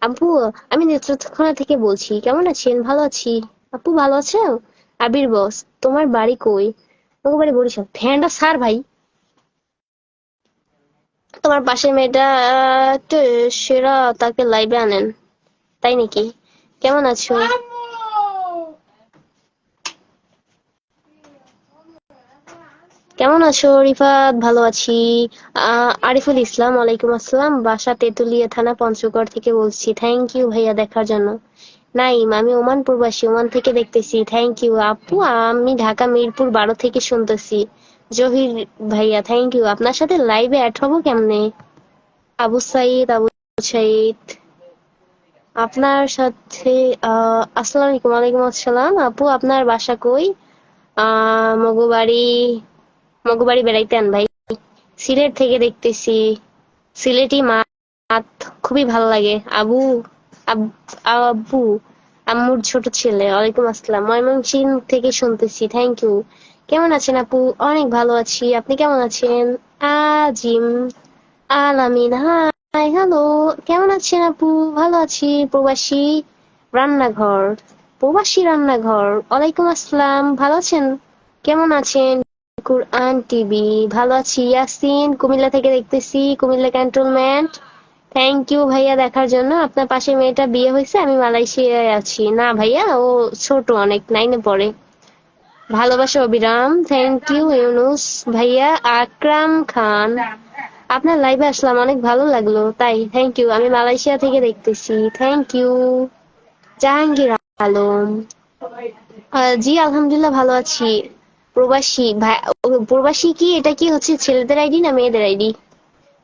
আপু আমি নেত্রকোনা থেকে বলছি। কেমন আছেন? ভালো আছি। আপু ভালো আছো? আবির বস, তোমার বাড়ি কই? তোমার বাড়ি বরিশাল। ফ্যানটা স্যার ভাই। তোমার পাশের মেয়েটা একটু সেরা, তাকে লাইভে আনেন। তাই নাকি? কেমন আছো? কেমন আছো রিফাত? ভালো আছি। আরিফুল ইসলাম, ওয়ালাইকুম আসসালাম। বাসা তেঁতুলিয়া থানা পঞ্চগড় থেকে বলছি। থ্যাংক ইউ ভাইয়া দেখার জন্য। নাইম, আমি ওমান প্রবাসী, ওমান থেকে দেখতেছি। থ্যাংক ইউ আপু। আমি ঢাকা মিরপুর 12 থেকে শুনতেছি। জহির ভাইয়া থ্যাংক ইউ। আপনার সাথে লাইভে অ্যাড হবো কেমনে? আবু সাইদ, আবু সাইদ আপনার সাথে আসসালামু আলাইকুম। ওয়ালাইকুম আসসালাম। আপু আপনার বাসা কই? মগবাড়ি। মগবাড়ি বেড়াইতেন ভাই? সিলেট থেকে দেখতেছি। সিলেটি মাত খুবই ভালো লাগে। আবু আব্বু আম্মুর ছোট ছেলে। ওয়ালাইকুম আসসালাম। ময়মনসিংহ থেকে শুনতেছি। Thank you. কেমন আছেন আপু? অনেক ভালো আছি, আপনি কেমন আছেন? আজিম আলামিন, হাই হ্যালো। কেমন আছেন আপু? ভালো আছি। প্রবাসী রান্নাঘর, প্রবাসী রান্নাঘর, ওয়ালাইকুম আসসালাম। ভালো আছেন? কেমন আছেন? কুরআন টিভি, ভালো আছি। ইয়াসিন, কুমিল্লা থেকে দেখতেছি, কুমিল্লা ক্যান্টনমেন্ট। থ্যাংক ইউ ভাইয়া দেখার জন্য। আপনার পাশে মেয়েটা বিয়ে হয়েছে? আমি মালয়েশিয়ায় আছি। না ভাইয়া, ও ছোট অনেক, 9-এ পড়ে। ভালোবাসা অবিরাম, থ্যাংক ইউ ইউনুস ভাইয়া। আকরাম খান, আপনার লাইভে আসলাম, অনেক ভালো লাগলো। তাই থ্যাংক ইউ। আমি মালয়েশিয়া থেকে দেখতেছি। Thank you. জাহাঙ্গীর আলম, জি আলহামদুলিল্লাহ ভালো আছি। প্রবাসী ভাই, প্রবাসী কি এটা কি হচ্ছে ছেলেদের আইডি না মেয়েদের আইডি?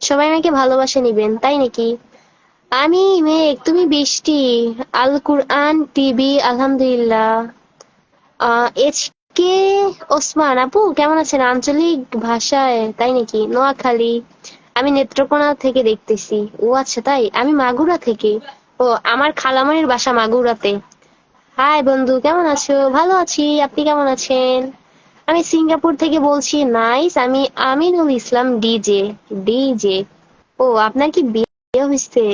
সবাই আমাকে ভালোবাসা নিবেন, তাই নাকি? আমি মেঘ, তুমি বৃষ্টি। আল কুরআন টিভি, আলহামদুলিল্লাহ। এইচ কে ওসমান, আপু কেমন আছেন? আঞ্চলিক ভাষায়, তাই নাকি? নোয়াখালী। আমি নেত্রকোনা থেকে দেখতেছি। ও আচ্ছা তাই, আমি মাগুরা থেকে। ও, আমার খালামণির বাসা মাগুরাতে। হাই বন্ধু, কেমন আছো? ভালো আছি, আপনি কেমন আছেন? আমি সিঙ্গাপুর থেকে বলছি। নাইস। আমি আমিনুল ইসলাম, ডিজে। ডিজে, ও আপনার কি বিয়ে হয়েছে?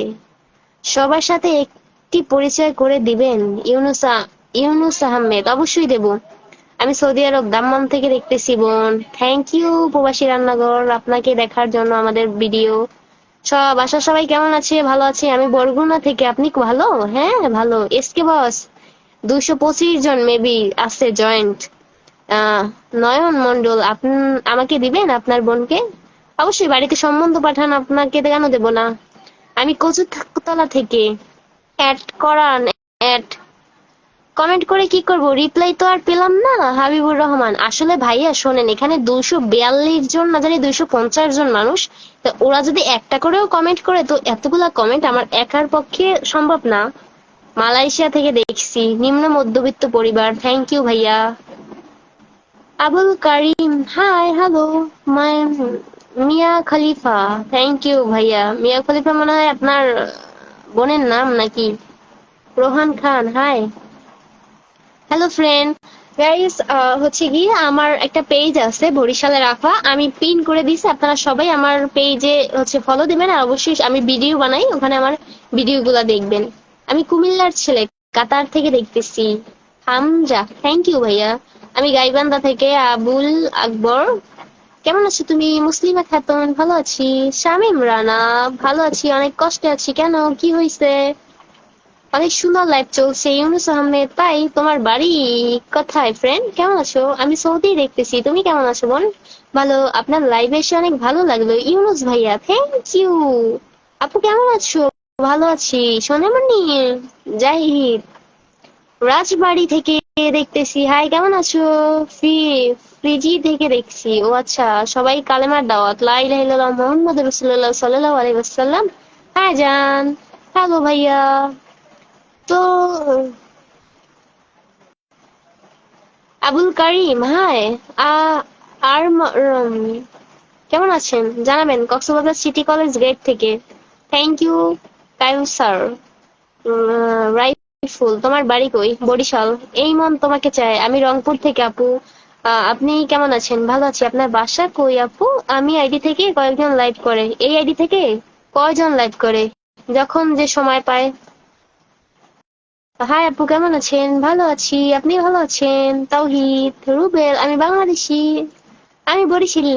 সবার সাথে একটি পরিচয় করে দিবেন। ইউনুস আহমেদ, অবশ্যই দেব। আমি সৌদি আরব দাম্মাম থেকে দেখতেছি বোন। থ্যাংক ইউ প্রবাসী রান্নাঘর, আপনাকে দেখার জন্য আমাদের ভিডিও। সব বাসার সবাই কেমন আছে? ভালো আছে। আমি বরগুনা থেকে, আপনি ভালো? হ্যাঁ ভালো। এসকে বস, 225 জন মেবি আছে জয়েন্ট। নয়ন মন্ডল, আপনি আমাকে দিবেন আপনার বোনকে? অবশ্যই, বাড়িতে সম্বন্ধ পাঠান, আপনাকে কেন দেব না। আমি কচুতলা থেকে। অ্যাড করান, অ্যাড কমেন্ট করে কি করব, রিপ্লাই তো আর পেলাম না। হাবিবুর রহমান, আসলে ভাইয়া শোনেন, এখানে 242 জন না জানি 250 জন মানুষ, তো ওরা যদি একটা করেও কমেন্ট করে তো এতগুলা কমেন্ট আমার একার পক্ষে সম্ভব না। মালয়েশিয়া থেকে দেখছি, নিম্ন মধ্যবিত্ত পরিবার। থ্যাংক ইউ ভাইয়া। Abul Karim, hi hello. My Mia Khalifa, thank you ভাইয়া। মিয়া খলিফা মনে হয় আপনার বোনের নাম নাকি? Rohan Khan, hi. Hello friend, guys, হচ্ছে গিয়ে আমার একটা পেজ আছে বরিশালের আফা, আমি পিন করে দিছি, আপনারা সবাই আমার পেজে হচ্ছে ফলো দিবেন, আর অবশ্যই আমি ভিডিও বানাই, ওখানে আমার ভিডিওগুলো দেখবেন। আমি কুমিল্লার ছেলে, কাতার থেকে দেখতেছি। হামজা, থ্যাংক ইউ ভাইয়া। আমি গাইবান্ধা থেকে আবুল আকবর, কেমন আছো তুমি? মুসলিমা খাতুন, ভালো আছি। শামিম রানা, ভালো আছি, অনেক কষ্টে আছি। কেন, কি হয়েছে? অনেক সুন্দর লাইভ চলছে। ইউনুস আহমেদ, তাই তোমার বাড়ি কোথায় ফ্রেন্ড? কেমন আছো? আমি সৌদি দেখতেছি, তুমি কেমন আছো বোন? ভালো, আপনার লাইভে এসে অনেক ভালো লাগলো ইউনুস ভাইয়া, থ্যাংক ইউ। আপু কেমন আছো? ভালো আছি সোনামণি। জাহিদ, রাজবাড়ি থেকে দেখতেছি, হাই কেমন আছো? ফ্রিজি থেকে দেখছি, ও আচ্ছা, সবাই কালেমার দাওয়াত, লা ইলাহা ইল্লাল্লাহ মুহাম্মাদুর রাসূলুল্লাহ সাল্লাল্লাহু আলাইহি ওয়াসাল্লাম। হাই জান, হ্যালো ভাইয়া। তো আবুল কারিম, হাই। আর কেমন আছেন জানাবেন, কক্সবাজার সিটি কলেজ গেট থেকে। Thank you Kausar. রাইফুল, তোমার বাড়ি কই? বরিশাল। এই মন তোমাকে চায়, আমি রংপুর থেকে আপু। আপনি কেমন আছেন? ভালো আছি। আপনার বাসা কই আপু? আমি আইডি থেকে কয়েকজন লাইভ করে, এই আইডি থেকে কয়জন লাইভ করে, যখন যে সময় পায়। হাই আপু, কেমন আছেন? ভালো আছি, আপনি ভালো আছেন? তাওহিদ, রুবেল, আমি বাংলাদেশি, আমি বরিশাল।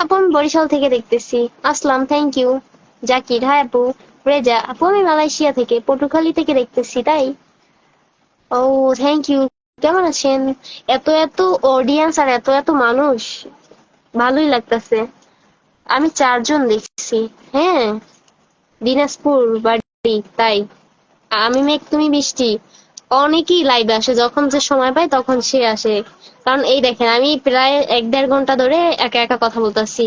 আপু আমি বরিশাল থেকে দেখতেছি। আসলাম, থ্যাংক ইউ। জাকির, হাই আপু। রেজা আপু, আমি মালয়েশিয়া থেকে পটুখালি থেকে দেখতেছি, তাই? ও, থ্যাংক ইউ। কেমন আছেন? এত এত অডিয়েন্স আর এত এত মানুষ, ভালোই লাগতেছে। আমি 4 জন দেখছি। হ্যাঁ, দিনাজপুর বাড়ি, তাই? আমি মেঘ, তুমি বৃষ্টি। অনেকেই লাইভে আসে, যখন যে সময় পায় তখন সে আসে। কারণ এই দেখেন, আমি প্রায় 1-1.5 ঘন্টা ধরে একা একা কথা বলতেছি,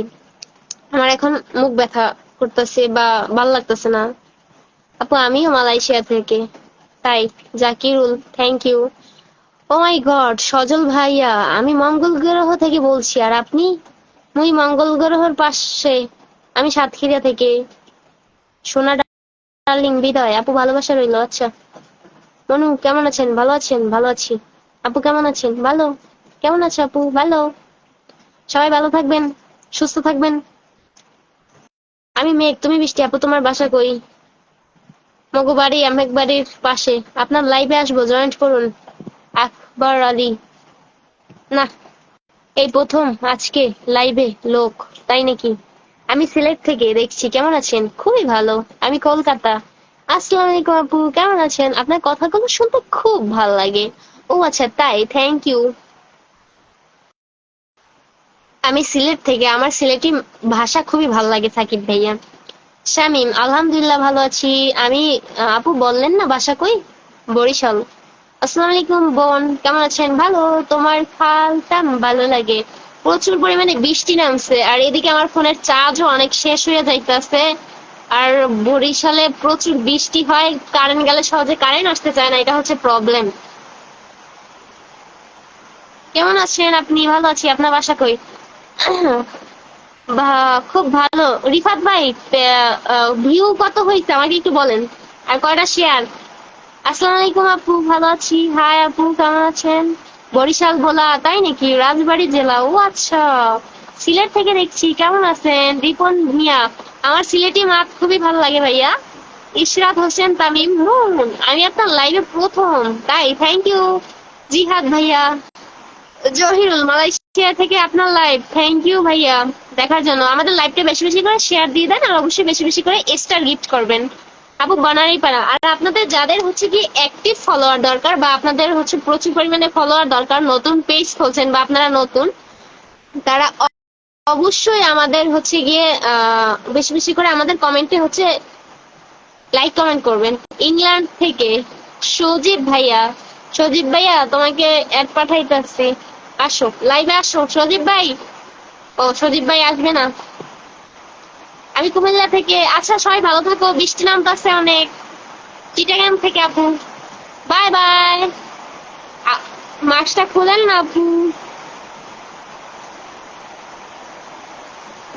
আমার এখন মুখ ব্যথা করতেছে বা ভাল লাগতেছে না। আপু আমিও মালয়েশিয়া থেকে, তাই? Zakirul, thank you. Oh my God, Sajal ভাইয়া, আমি মঙ্গল গ্রহ থেকে বলছি, আর আপনি? মুই মঙ্গল গ্রহের পাশে, আমি সাতক্ষীরা থেকে। সোনা ডার্লিং, বিদায় আপু, ভালোবাসা রইলো। আচ্ছা মনু, কেমন আছেন? ভালো আছেন? ভালো আছি। আপু কেমন আছেন? ভালো। কেমন আছে আপু? ভালো। সবাই ভালো থাকবেন, সুস্থ থাকবেন। আমি মেঘ, তুমি বৃষ্টি। আপু তোমার বাসা কই? মগু বাড়ি আমেক বাড়ির পাশে। আপনার লাইভে আসবো, জয়েন্ট করুন। আকবর আলী, না, এই প্রথম আজকে লাইভে লোক, তাই নাকি? আমি সিলেট থেকে দেখছি, কেমন আছেন? খুবই ভালো। আমি কলকাতা। আসসালামু আলাইকুম আপু, কেমন আছেন? আপনার কথাগুলো শুনতে খুব ভালো লাগে। ও আচ্ছা, তাই? Thank you. আমি সিলেট থেকে, আমার সিলেটি ভাষা খুবই ভালো লাগে সাকিব ভাইয়া। শামিম, আলহামদুলিল্লাহ ভালো আছি আমি। আপু বললেন না বাসা কই? বরিশাল। আসসালামু আলাইকুম বোন, কেমন আছেন? ভালো। তোমার খালটা ভালো লাগে। প্রচুর পরিমাণে বৃষ্টি নামছে, আর এদিকে আমার ফোনের চার্জও অনেক শেষ হয়ে যাইতেছে। আর বরিশালে প্রচুর বৃষ্টি হয়, কারেন্ট গেলে সহজে কারেন্ট আসতে চায় না, এটা হচ্ছে প্রবলেম। কেমন আছেন আপনি? ভালো আছি। আপনার বাসা কই? খুব ভালো। রিফাত ভাই, ভিউ কত হয়েছে আমাকে একটু বলেন, আর কয়টা শেয়ার? আসসালামু আলাইকুম আপু, ভালো আছি। হাই আপু, কেমন আছেন? বরিশাল ভোলা, তাই নাকি? রাজবাড়ী জেলা, ও আচ্ছা। সিলেট থেকে দেখছি, কেমন আছেন? রিপন মিয়া, আমার সিলেটি মাছ খুবই ভালো লাগে ভাইয়া। ইশরাত হোসেন তামিম, আমি আপনার লাইভে প্রথম, তাই? Thank you. জিহাদ ভাইয়া। জহিরুল, মালয়েশিয়া থেকে আপনার লাইভ, থ্যাংক ইউ ভাইয়া দেখার জন্য। আমাদের লাইভটা বেশি বেশি করে শেয়ার দিয়ে দেন, আর অবশ্যই বেশি বেশি করে স্টার গিফট করবেন। আপু বানারই পারা। আর আপনাদের যাদের হচ্ছে কি অ্যাক্টিভ ফলোয়ার দরকার, বা আপনাদের হচ্ছে প্রচুর পরিমাণে ফলোয়ার দরকার, নতুন পেজ খুলছেন বা আপনারা নতুন, তারা অবশ্যই আমাদের হচ্ছে গিয়ে বেশি বেশি করে আমাদের কমেন্টে হচ্ছে লাইক কমেন্ট করবেন। ইংল্যান্ড থেকে সজীব ভাইয়া, সজীব ভাইয়া তোমাকে অ্যাড পাঠাইতেছি, আসো লাইভে আসো সজীব ভাই। ও সজীব ভাই আসবে না। আমি কুমিল্লা থেকে। আচ্ছা সবাই ভালো থাকো, বৃষ্টি নামতেছে অনেক। চিটাগাং থেকে আপু, বাই বাই। মাস্কটা খুলেন না আপু।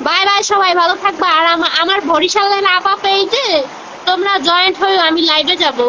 বাই বাই, সবাই ভালো থাকবা। আর আমার বরিশালের আপা পেজে তোমরা জয়েন্ট হয়ে আমি লাইভে যাব।